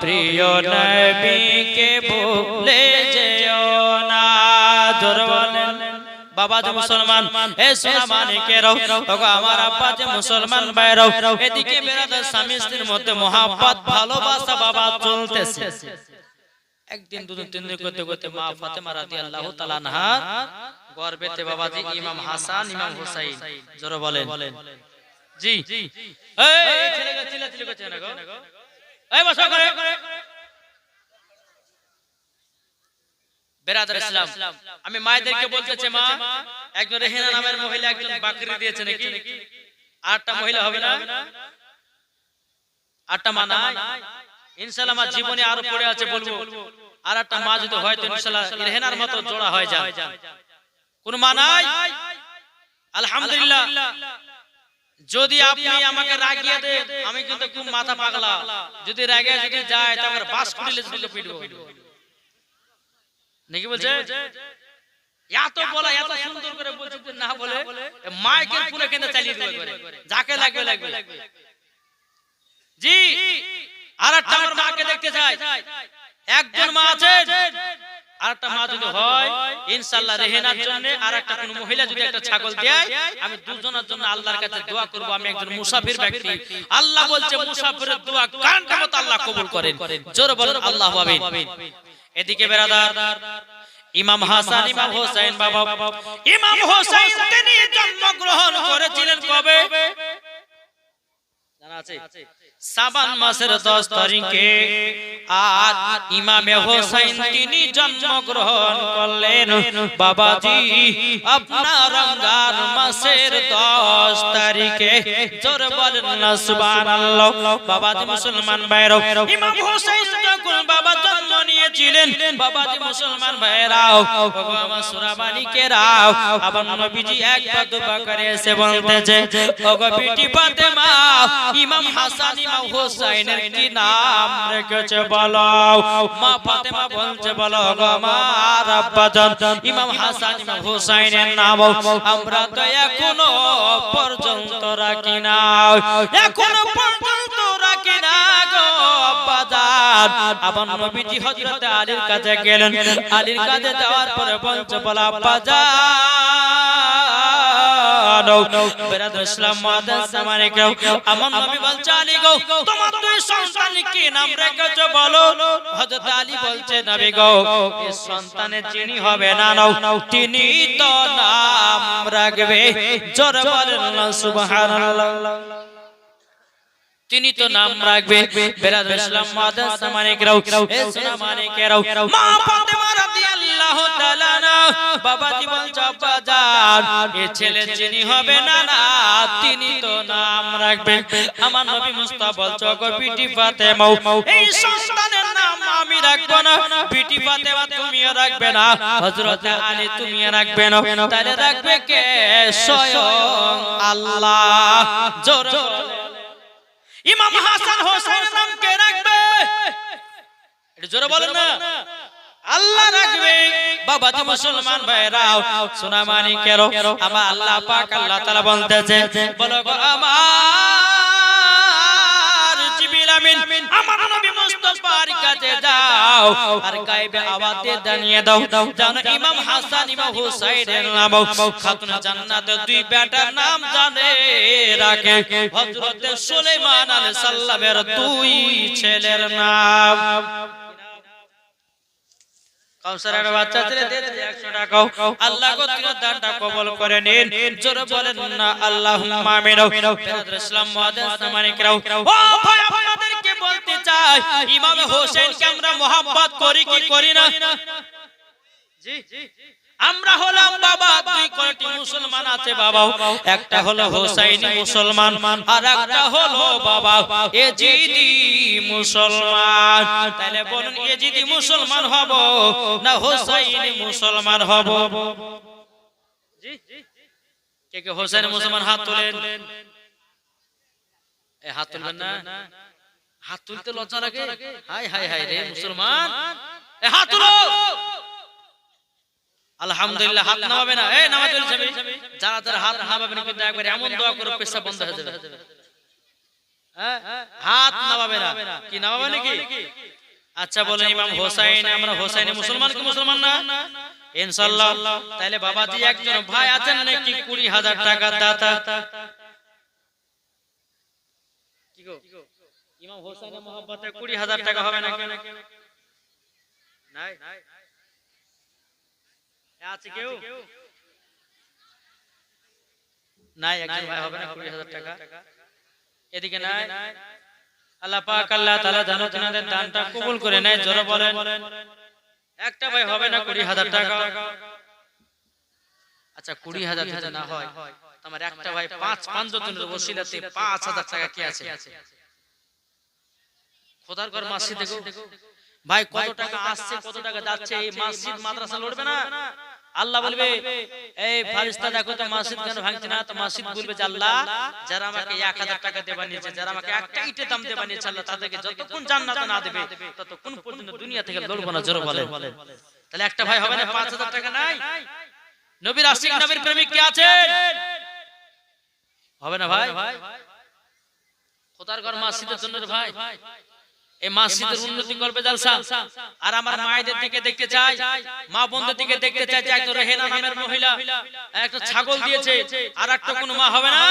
প্রিয় নবীকে ভুলে যেও না জোরে বলেন বাবা যে মুসলমান এ সোনা মানিকেরাও ওগো আমার আব্বা যে মুসলমান ভাইরাও এদিকে বেরাদার স্বামী স্ত্রীর মধ্যে মহব্বত ভালোবাসা বাবা চলতেছে একদিন দুদিন তিন দিন করতে করতে মা ফাতেমা রাদিয়াল্লাহু তাআলা আনহা গর্ভেতে বাবাজি ইমাম হাসান ইমাম হুসাইন জোরে বলেন জি এই ছেলেটা চিল্লাচিল্লি করছে না গো এই বসো করে বেরাদার ইসলাম আমি মায়েদেরকে বলতেছি মা একজন রেহেনা নামের মহিলা একজন বাকরি দিয়েছে নাকি 8টা মহিলা হবে না 8টা মা নাই ইনশাআল্লাহ আমার জীবনে আরো পড়ে আছে বলবো আর একটা মা যদি হয়তো ইনশাআল্লাহ রেহেনার মতো জোড়া হয়ে যায়, কোন মা নাই? আলহামদুলিল্লাহ। যদি আপনি আমাকে রাগিয়ে দেন, আমি কিন্তু খুব মাথা পাগলা, যদি রাগে যদি যায় তারপর বাস কুড়িলে দিলে পিটবো নাকি বলছে? এত বলা, এত সুন্দর করে বলছে, না বলে মাইকের পুরো কেন চালিয়ে দিবে করে, যাকে লাগবে লাগবে। জি, আরেকটা আমার মাকে দেখতে চাই। একজন মা আছে, আরেকটা মা যদি হয় ইনশাআল্লাহ রেহেনার জন্য, আরেকটা কোন মহিলা যদি একটা ছাগল দেয়, আমি দুজনের জন্য আল্লাহর কাছে দোয়া করব। আমি একজন মুসাফির ব্যক্তি, আল্লাহ বলছে মুসাফিরের দোয়া কান কামত আল্লাহ কবুল করেন। জোরে বলেন আল্লাহু আমিন। এদিকে বেরাদার, ইমাম হাসান ইমাম হোসেন বাবা, ইমাম হোসেন তিনি জন্মগ্রহণ করেছিলেন কবে জানা আছে? শাবান মাসের 10 তারিখে। আর ইমামে হোসেন তিনি জন্মগ্রহণ করলেন বাবাজি আপনার রমজান মাসের 10 তারিখে। জোরে বলেন না সুবহানাল্লাহ। বাবাজি মুসলমান ভাইরা, ইমাম হোসেন যখন বাবা জন্ম নিয়েছিলেন, বাবাজি মুসলমান ভাইরাও, ওগো আমার সুরাবালিকেরাও, আবার নবীজি একবার দুবার করে এসে বলতেছে, ওগো বিটি ফাতেমা, ইমাম হাসান ইমাম হোসেনের কি নাম রেখেছে বলো। মা ফাতেমা বলছে, বলো গো আমার আব্বাজান, ইমাম হাসান ইমাম হোসেনের নাম আমরা তো এখনো পর্যন্ত রাখি না, এখনো পর্যন্ত রাখি না গো আব্বাজান। আবার নবীজি হযরত আলীর কাছে গেলেন, আলীর কাছে যাওয়ার পরে বলছে, বলো আব্বাজান, বেরাদর ইসলাম মুআদ্দাস জামানে কেউ, আমার নবী বলছে, আলী গো তোমার দুই সন্তান কি নাম রেখেছো বলো। হযরত আলী বলছে, নবী গো এই সন্তানের যিনি হবে না নাও, তিনি তো নাম রাখবে, জোরে বলেন না সুবহানাল্লাহ, তিনি তো নাম রাখবে। বেরাদর ইসলাম মুআদ্দাস জামানে কেউ, এ সোনা মানে কেউ, মা ফাতেমা রাদিয়াল্লাহু তাআলা না, বাবাজি বলছে, আব্বাজান এই ছেলে যিনি হবে না না, তিনি তো নাম রাখবে। আমার নবী মুস্তাফা বলছে, গো বিটি ফাতেমা, এই সন্তানের নাম আমি রাখবো না, বিটি ফাতেমা তুমিও রাখবে না, হযরত আলী তুমিও রাখবে না, তাহলে রাখবে কে? স্বয়ং আল্লাহ। জোরে ইমাম হাসান হোসেনের নাম কে রাখবে? এটা জোরে বলেন না, আল্লাহ রাখবে। বাবাজি মুসলমান ভাইরাও, সোনা মানিকেরও, আমার আল্লাহ পাক আল্লাহ তাআলা বলতেছে, বলো গো আমার জিবরিল আমিন, আমার নবী মুস্তাফার কাছে যাও আর গায়বে আওয়াজ দিয়ে জানিয়ে দাও, জানো ইমাম হাসান ইমাম হুসাইনের নাম খাতুন জান্নাতের দুই বেটার নাম জানে রাখে, হযরত সুলাইমান আলাইহিস সালামের দুই ছেলের নাম। কাউসারের বাচ্চা ছেলে দিয়েছে 100 টাকা, আল্লাহ গো তোমার দানটা কবুল করে নিন। জোরে বলেন না আল্লাহুম্মা আমিন। বেরাদর ইসলাম মুআদ্দাস জামানে কেউ, ও ভাই আপনাদেরকে বলতে চাই, ইমাম হোসেনকে আমরা মোহাব্বত করি কি করি না? জি, আমরা হলাম বাবা দুই কোটি মুসলমান আছে বাবা, একটা হলো হোসাইনি মুসলমান, আর একটা হলো বাবা এজিদি মুসলমান। তাহলে বলুন এজিদি মুসলমান হব না হোসাইনি মুসলমান হব? জি, কে কে হোসাইনি মুসলমান হাত তোলেন? এই হাত তুলবেন না, হাত তুলতে লজ্জা লাগে। হায় হায় হায় রে মুসলমান, এই হাত তুলো। আলহামদুলিল্লাহ, হাত নামাবে না, এই নামাজ চলছে, যারা যারা হাত নামাবে না কিন্তু একবার এমন দোয়া করো পেশাব বন্ধ হয়ে যাবে। হাত নামাবে না, কি নামাবে নাকি? আচ্ছা বলেন ইমাম হোসেন, আমরা হোসেনি মুসলমান কি মুসলমান না? ইনশাআল্লাহ। তাহলে বাবাজি একজন ভাই আছেন নাকি 20,000 টাকা দাতা? কি গো ইমাম হোসেনের মহব্বতে 20,000 টাকা হবে নাকি? নাই আছে কেউ? নাই, একজন ভাই হবে না 20,000 টাকা? এদিকে নাই। আল্লাহ পাক আল্লাহ তাআলা জানো তোমাদের দানটা কবুল করে নেয়। জোরে বলেন একটা ভাই হবে না 20,000 টাকা? আচ্ছা 20,000 যদি না হয়, তোমার একটা ভাই 5 জনের ওসিলাতে 5,000 টাকা কি আছে? খোদার ঘর মসজিদে গো ভাই কত টাকা আসছে কত টাকা যাচ্ছে, এই মসজিদ মাদ্রাসা লড়বে না? আল্লাহ বলবে এই ফারিস্তা দেখো তো মসজিদ কেন ভাঙছে না? তো মসজিদ বলবে যে আল্লাহ, যারা আমাকে 1000 টাকা দেবা নিয়েছে, যারা আমাকে একটা ইটের দাম দেবা নিয়েছে, আল্লাহ তাদেরকে যতক্ষণ জান্নাত না দেবে ততক্ষণ পর্যন্ত দুনিয়া থেকে লড়বো না। জোরে বলেন। তাহলে একটা ভাই হবে না 5000 টাকা নাই? নবীর আশিক নবীর প্রেমিক কে আছে? হবে না ভাই? খোদার ঘর মসজিদের জন্য রে ভাই, এই মসজিদের উন্নতি করবে জালসা। আর আমার মায়েদের দিকে দেখতে চাই, মা বোনদের দিকে দেখতে চাই যে একজন রেহেনা নামের মহিলা একটা ছাগল দিয়েছে, আর একটা কোনো মা হবে না?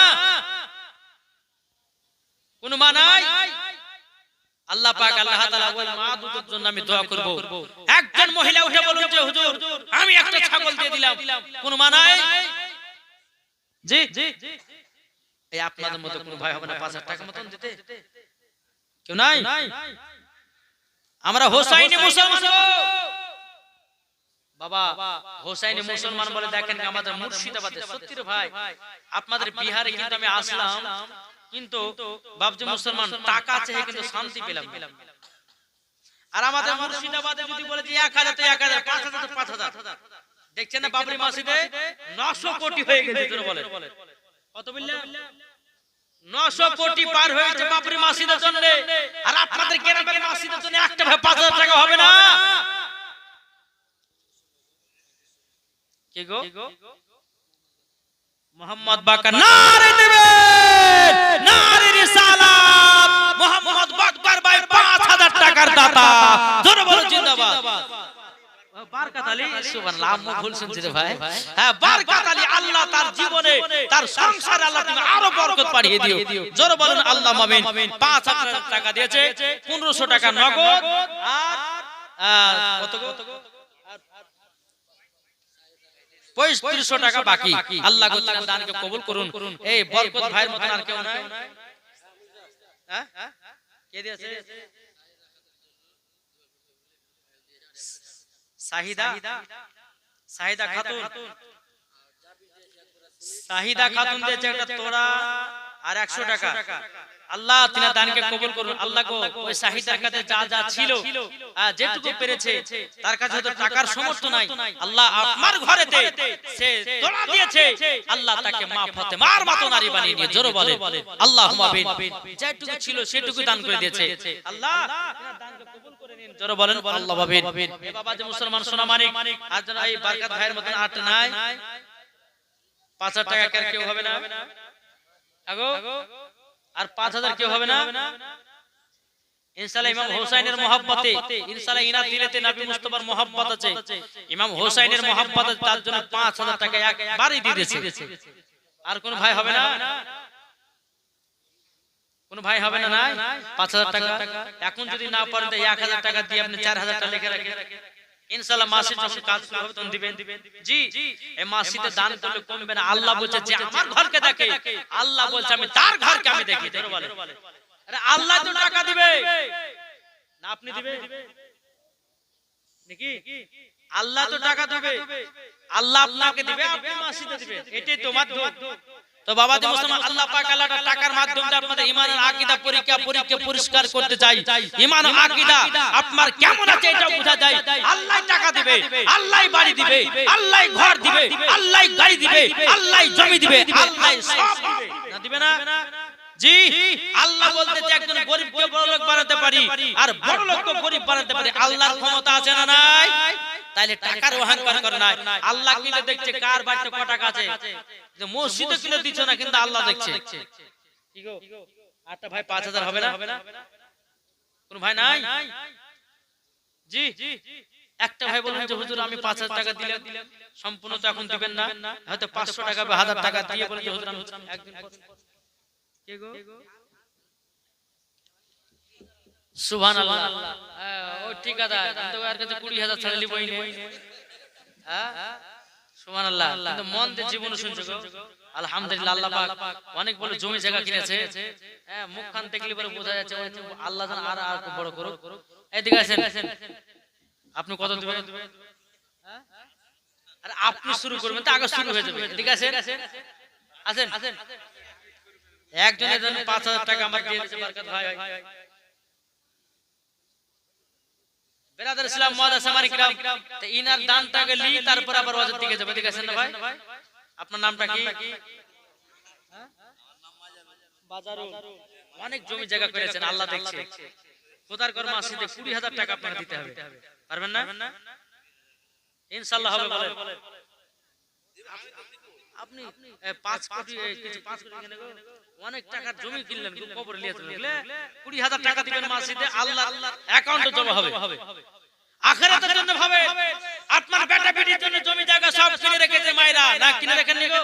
কোনো মা নাই? আল্লাহ পাক আল্লাহ তাআলা ওই মা দুটোর জন্য আমি দোয়া করব। একজন মহিলা উঠে বলুন যে হুজুর আমি একটা ছাগল দিয়ে দিলাম, কোনো মা নাই? জি এই আপনাদের মতো কোনো ভাই হবে না 5000 টাকা মতন দিতে? কেউ নাই? আমরা হোসাইনি মুসলমান বাবা, হোসাইনি মুসলমান বলে দেখেন আমাদের মুর্শিদাবাদে। সত্যি রে ভাই, আপনাদের বিহারে কিন্তু আমি আসলাম, কিন্তু বাবজি মুসলমান টাকা আছে কিন্তু শান্তি পেলাম। আর আমাদের মুর্শিদাবাদে যদি বলে যে 1000 তো 1000, 5000 তো 5000, দেখছেন না বাবরি মসজিদে 900 কোটি হয়ে গেছে। তোরা বলে কত বললেন? 900 কোটি পার হয়েছে বাবরি মসজিদের জন্য। আর আপনাদের গ্রামের মসজিদের জন্য একটা ভাই 5000 টাকা হবে না? কি গো মোহাম্মদ বাকার নারে দিবেন, নারে রিসালাত, মোহাম্মদ বাকার ভাই 5000 টাকার দাতা। জোরে বলো জিন্দাবাদ। বারকাত আলী, সুবহানাল্লাহ, আম্মু ভুল শুনছি রে ভাই। হ্যাঁ, বারকাত আলী, আল্লাহ তার জীবনে তার সংসারে আল্লাহ তুমি আরো বরকত বাড়িয়ে দিও। জোরে বলেন আল্লাহ আমিন। 5000 টাকা দিয়েছে, 1500 টাকা নগদ, আর কত গো 3500 টাকা বাকি। আল্লাহ গো তার দানকে কবুল করুন। এই বরকত ভাইয়ের মতন আর কেউ নাই? হ্যাঁ কে দিয়েছে? শাহিদা খাতুন, শাহিদা খাতুন দিয়েছে একটা তোরা আর 100 টাকা। আল্লাহ তিনার দানকে কবুল করুন। আল্লাহ গো ওই শাহিদার কাছে যা যা ছিল, যেটুকু পেরেছে, তার কাছে তো টাকার সামর্থ্য নাই, আল্লাহ আপনার ঘরেতে সে তোরা দিয়েছে, আল্লাহ তাকে মাফ হতে মার মতো নারী বানিয়ে দিয়ে। জোরে বলে আল্লাহুম্মা আমিন। যেটুকু ছিল সেটুকু দান করে দিয়েছে, আল্লাহ তিনার দানকে কবুল করে নিন। জোরে বলেন আল্লাহুম্মা আমিন। এ বাবা যে মুসলমান সোনা মানিক, আর যারা এই বরকত ভাইয়ের মতন আট নাই, 5000 টাকা কার কেউ হবে না? আগো আর 5000 কেউ হবে না? ইনশাআল্লাহ ইমাম হোসেনের মহব্বতে, ইনশাআল্লাহ ইনার দিলেতে নবী মুস্তাফার মহব্বত আছে, ইমাম হোসেনের মহব্বতে তার জন্য 5000 টাকা একবারই দিয়ে দিয়েছে। আর কোন ভাই হবে না? কোন ভাই হবে না? নাই 5000 টাকা। এখন যদি না পারেন তো 1000 টাকা দিয়ে আপনি 4000 টাকা লিখে রাখেন, ইনশাআল্লাহ মাসে যখন কাজ শুরু হবে তখন দিবেন। জি এই মাসিতে দান করলে কমবে না। আল্লাহ বলছে যে আমার ঘরকে দেখে, আল্লাহ বলছে আমি তার ঘরকে আমি দেখি। ধরে বলে আরে আল্লাহ তো টাকা দিবে না আপনি দিবে নাকি? আল্লাহ তো টাকা দিবে, আল্লাহ আপনাকে দিবে, আপনি মাসিতে দিবেন, এটাই তো মাধ্যম। তো বাবা যে মুসলমান, আল্লাহ পাক আল্লাহর টাকার মাধ্যমে আপনাদের ঈমান আর আকীদা পরীক্ষা পরিষ্কার করতে চাই। ঈমান ও আকীদা আপনার কেমন আছে এটা বোঝা যায়। আল্লাহ টাকা দিবে, আল্লাহ বাড়ি দিবে, আল্লাহ ঘর দিবে, আল্লাহ গাড়ি দিবে, আল্লাহ জমি দিবে, আল্লাহ সব দিবে। না দিবে না? জি আল্লাহ বলতে যে একজন গরিবকে বড়লোক বানাতে পারি, আর বড়লোককে গরিব বানাতে পারি। আল্লাহর ক্ষমতা আছে না নাই? তাইলে টাকার অহংকার করে না। আল্লাহ কিনে দেখছে কার বাড়িতে কত টাকা আছে। যে মসজিদে কিনে দিচ্ছ না, কিন্তু আল্লাহ দেখছে। কি গো আটটা ভাই 5000 হবে না? কোন ভাই নাই? জি একটা ভাই বলুন যে হুজুর আমি 5000 টাকা দিলাম, সম্পূর্ণ তো এখন দিবেন না, হয়তো 500 টাকা বা 1000 টাকা দিয়ে বলেন যে হুজুর আমি একদিন কে গো সুবহানাল্লাহ। ও ঠিক আছে, আমি তো আর কাছে 20000 ছাড়া লিবই না। হ্যাঁ সুবহানাল্লাহ। কিন্তু মন দিয়ে জীবন শুনছো গো আলহামদুলিল্লাহ। আল্লাহ পাক অনেক বড় জমি জায়গা কিনেছে। হ্যাঁ মুখ খান দেখলে পরে বোঝা যাচ্ছে আল্লাহ যেন আর বড় করুক। এদিকে আসেন, আপনি কত দিবেন? হ্যাঁ আর আপনি শুরু করবেন তো আগে শুরু হয়ে যাবে। ঠিক আছে আসেন, একজনের জন্য 5000 টাকা আমার দিয়ে দিয়েছে বরকত ভাই। বেরাদার ইসলাম মুআদ্দাস সামারি কিরাম, তো ইনার দানটাকে লি তারপর আবার ওয়াজের দিকে যাবে, ঠিক আছে না ভাই? আপনার নামটা কি? বাজারুল। অনেক জমি জায়গা করেছেন, আল্লাহ দেখছে। খোদার ঘর মসজিদে 20,000 টাকা আপনাকে দিতে হবে, পারবেন না? ইনশাআল্লাহ হবে বলেন। আপনি 5 কোটি কিছু 5 কোটি কিনে অনেক টাকার জমি কিনলেন, কবরে নিয়ে চলে গেলে 20,000 টাকা দিবেন মসজিদে, আল্লাহর অ্যাকাউন্টে জমা হবে। আখিরাতের জন্য ভাবে, আপনার বেটা বেটির জন্য জমি জায়গা সব কিনে রেখেছে মায়েরা, না কিনে রেখেননি গো?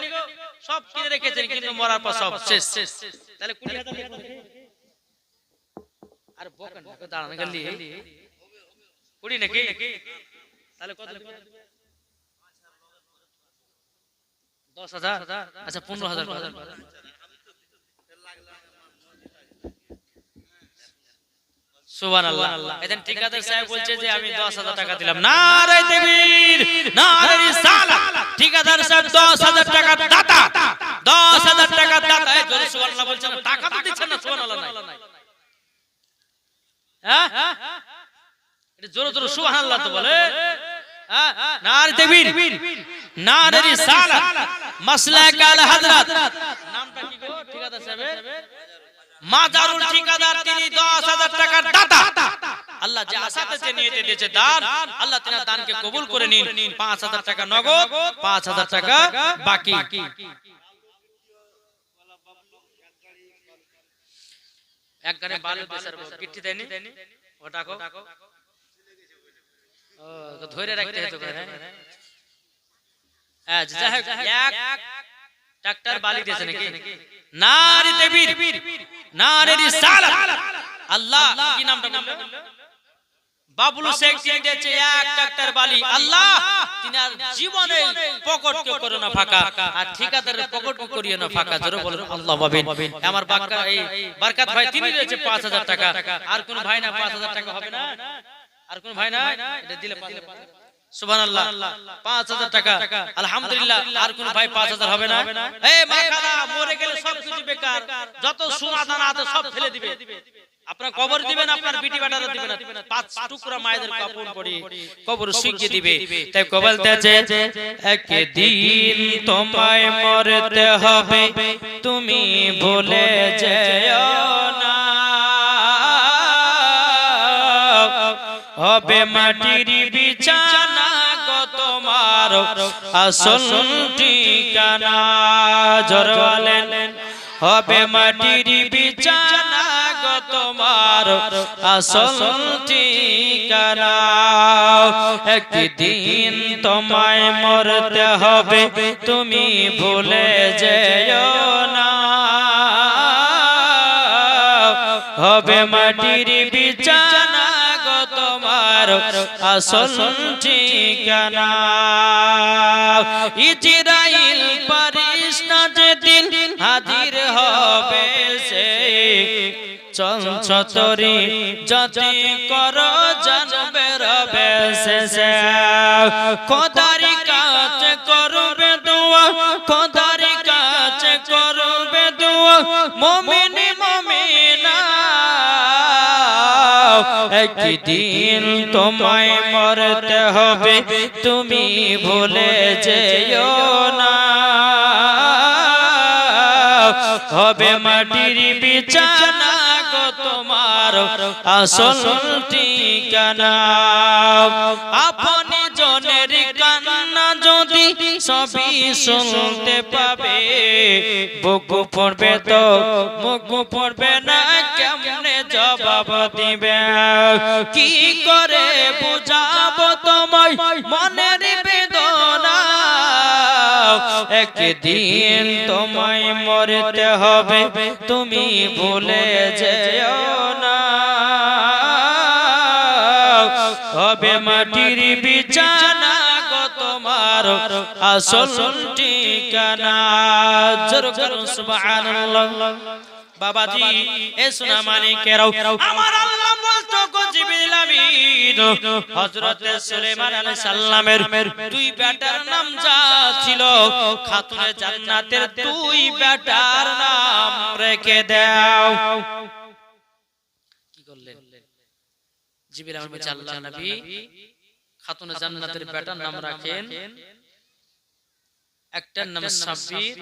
সব কিনে রেখেছেন, কিন্তু মরার পর সব শেষ। তাহলে 20,000 আর বকেন না, দাঁড়ান গেলি 20 নাকি? তাহলে কত দিবেন? 10,000। আচ্ছা 15,000। সুবহানাল্লাহ। এদিন ঠিকাদার সাহেব বলছে যে আমি 10,000 টাকা দিলাম। নারে তাকবীর, নারে রিসালাত। ঠিকাদার সাহেব 10,000 টাকা দাতা, 10,000 টাকা দাতা। এই জোরে সুবহানাল্লাহ বলছেন, টাকা তো দিচ্ছেন না, সুবহানাল্লাহ নাই। হ্যাঁ, এটা জোরে জোরে সুবহানাল্লাহ তো বলে। হ্যাঁ, নারে তাকবীর, নারে রিসালাত, মাসলাক আল হযরত। নামটা কি গো ঠিকাদার সাহেবের? মাজারুল ঠিকাদার, তিনি 10,000 টাকার দাতা। আল্লাহ যে আশাতে যে নিয়তে দিয়েছে দান, আল্লাহ তিনার দানকে কবুল করে নিন। 5,000 টাকা নগদ, 5,000 টাকা বাকি। এক গানে বালু দেশের গিট্টি দেয়নি, ওটা কো ও ধরে রাখতে হতো করে। হ্যাঁ, যাই হোক, এক ট্রাক্টর বালি দিয়েছে নাকি? নারে তাকবীর, নারে রিসালাত। আল্লাহ কি নামটা বললেন? বাবুল শেখ তিনি দিয়েছে এক ট্রাক্টর বালি। আল্লাহ তিনার জীবনে পকেট কে করো না ফাঁকা, আর ঠিকাদারের পকেট কে করিও না ফাঁকা। জোরে বলেন আল্লাহ মাবিন। আমার বাক্কা এই বরকত ভাই তিনি দিয়েছে 5,000 টাকা। আর কোন ভাই না 5,000 টাকা হবে না? আর কোন ভাই না? এটা দিলে 5,000। সুবহানাল্লাহ, 5,000 টাকা। আলহামদুলিল্লাহ। আর কোন ভাই 5,000 হবে না? এই মাখানা মরে গেলে সব কিছু বেকার, যত সোনা দানা আছে সব ফেলে দিবে। আপনার কবর দিবেন, আপনার বিটি বাটারও দিবেন, 5 টুকরা মায়েদের কাপড় পরি কবর শিখিয়ে দিবে। তাই কবলতেছে একদিন তোমায় মরতে হবে, তুমি ভুলে যেও না। হবে মাটির বিছানা গো তোমার আসল ঠিকানা। জোরে বলেন, হবে মাটির বিছানা গো তোমার আসল ঠিকানা। একদিন তোমায় মরতে হবে, তুমি ভুলে যেও না। হবে মাটির বিছানা গো তোমার আসল ঠিকানা। ইজরাইল ফেরেশতা যেদিন হাজির হবে, সে চঞ্চতরি যদি করো জানবে রবে সে। খোদারি কাছে করবে দোয়া, খোদারি কাছে করবে দোয়া মুমিন মুমিনা। একদিন তোমায় মরতে হবে, তুমি ভুলে যেও না। হবে মাটির বিছানা গো তোমার আসল ঠিকানা। আপনি জনের কান্না যদি সবই শুনতে পাবে, বুক পড়বে তো মুখ পড়বে না, কেমনে জবাব দিবে? কি করে বুঝাবো তোমায় মনের বেদনা? একদিন তোমায় মরতে হবে, তুমি ভুলে যেও না। হবে মাটির বিছানা গো তোমার আসল ঠিকানা। জোরে করুন সুবহানাল্লাহ। বাবাজি এ সোনা মানিকেরাও, আমার আল্লাহ বলতো গো জিবরিল আমিন, হযরত সুলাইমান আলাইহিস সালামের 2 বেটার নাম যা ছিল, খাতুনে জান্নাতের 2 বেটার নাম রেখে দাও। কি করলেন? জিবরিল আমিন বলছে আল্লাহর নবী খাতুনে জান্নাতের বেটার নাম রাখেন, একটার নাম সাব্বির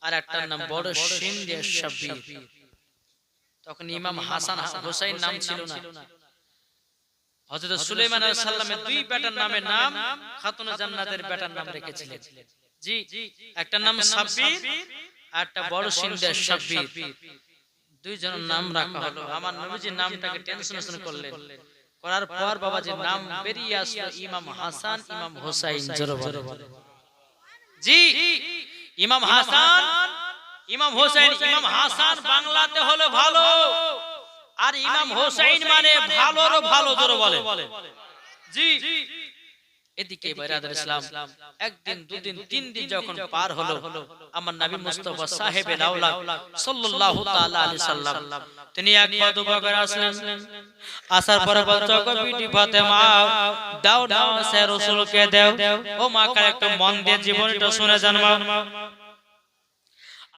আর একটার নাম বড় শিন দিয়ে সাব্বির। তখন ইমাম হাসান হুসাইন নাম ছিল না। হযরত সুলাইমান আলাইহিস সালামের দুই বেটার নামের নাম খাতুনে জান্নাতের বেটার নাম রেখেছিলেন। জি, একটার নাম সাব্বির আর একটা বড় শিন দিয়ে সাব্বির। দুইজনের নাম রাখা হলো। আমার নবীজির নামটাকে ট্রান্সলেশন করলেন, করার পর বাবাজির নাম বেরিয়ে আসলো ইমাম হাসান ইমাম হুসাইন। জোরে বলে জি, ইমাম হাসান ইমাম হুসাইন। ইমাম হাসান বাংলাতে হলো ভালো, আর ইমাম হুসাইন মানে ভালোরও ভালো। জোরে বলে জি। এদিকে বারাদার ইসলাম একদিন দুদিন তিন দিন যখন পার হলো, আমার নবী মুস্তাফা সাহেবে লাউলা সাল্লাল্লাহু তাআলা আলাইহি সাল্লাম তিনি এক পা দুপা করে আসলেন। আসার পরে বলছো গো বিটি ফাতেমা, দাও দাও সে রাসূলকে দাও। ও মা, কার একটু মন দিয়ে জীবনটা শুনে যান মা।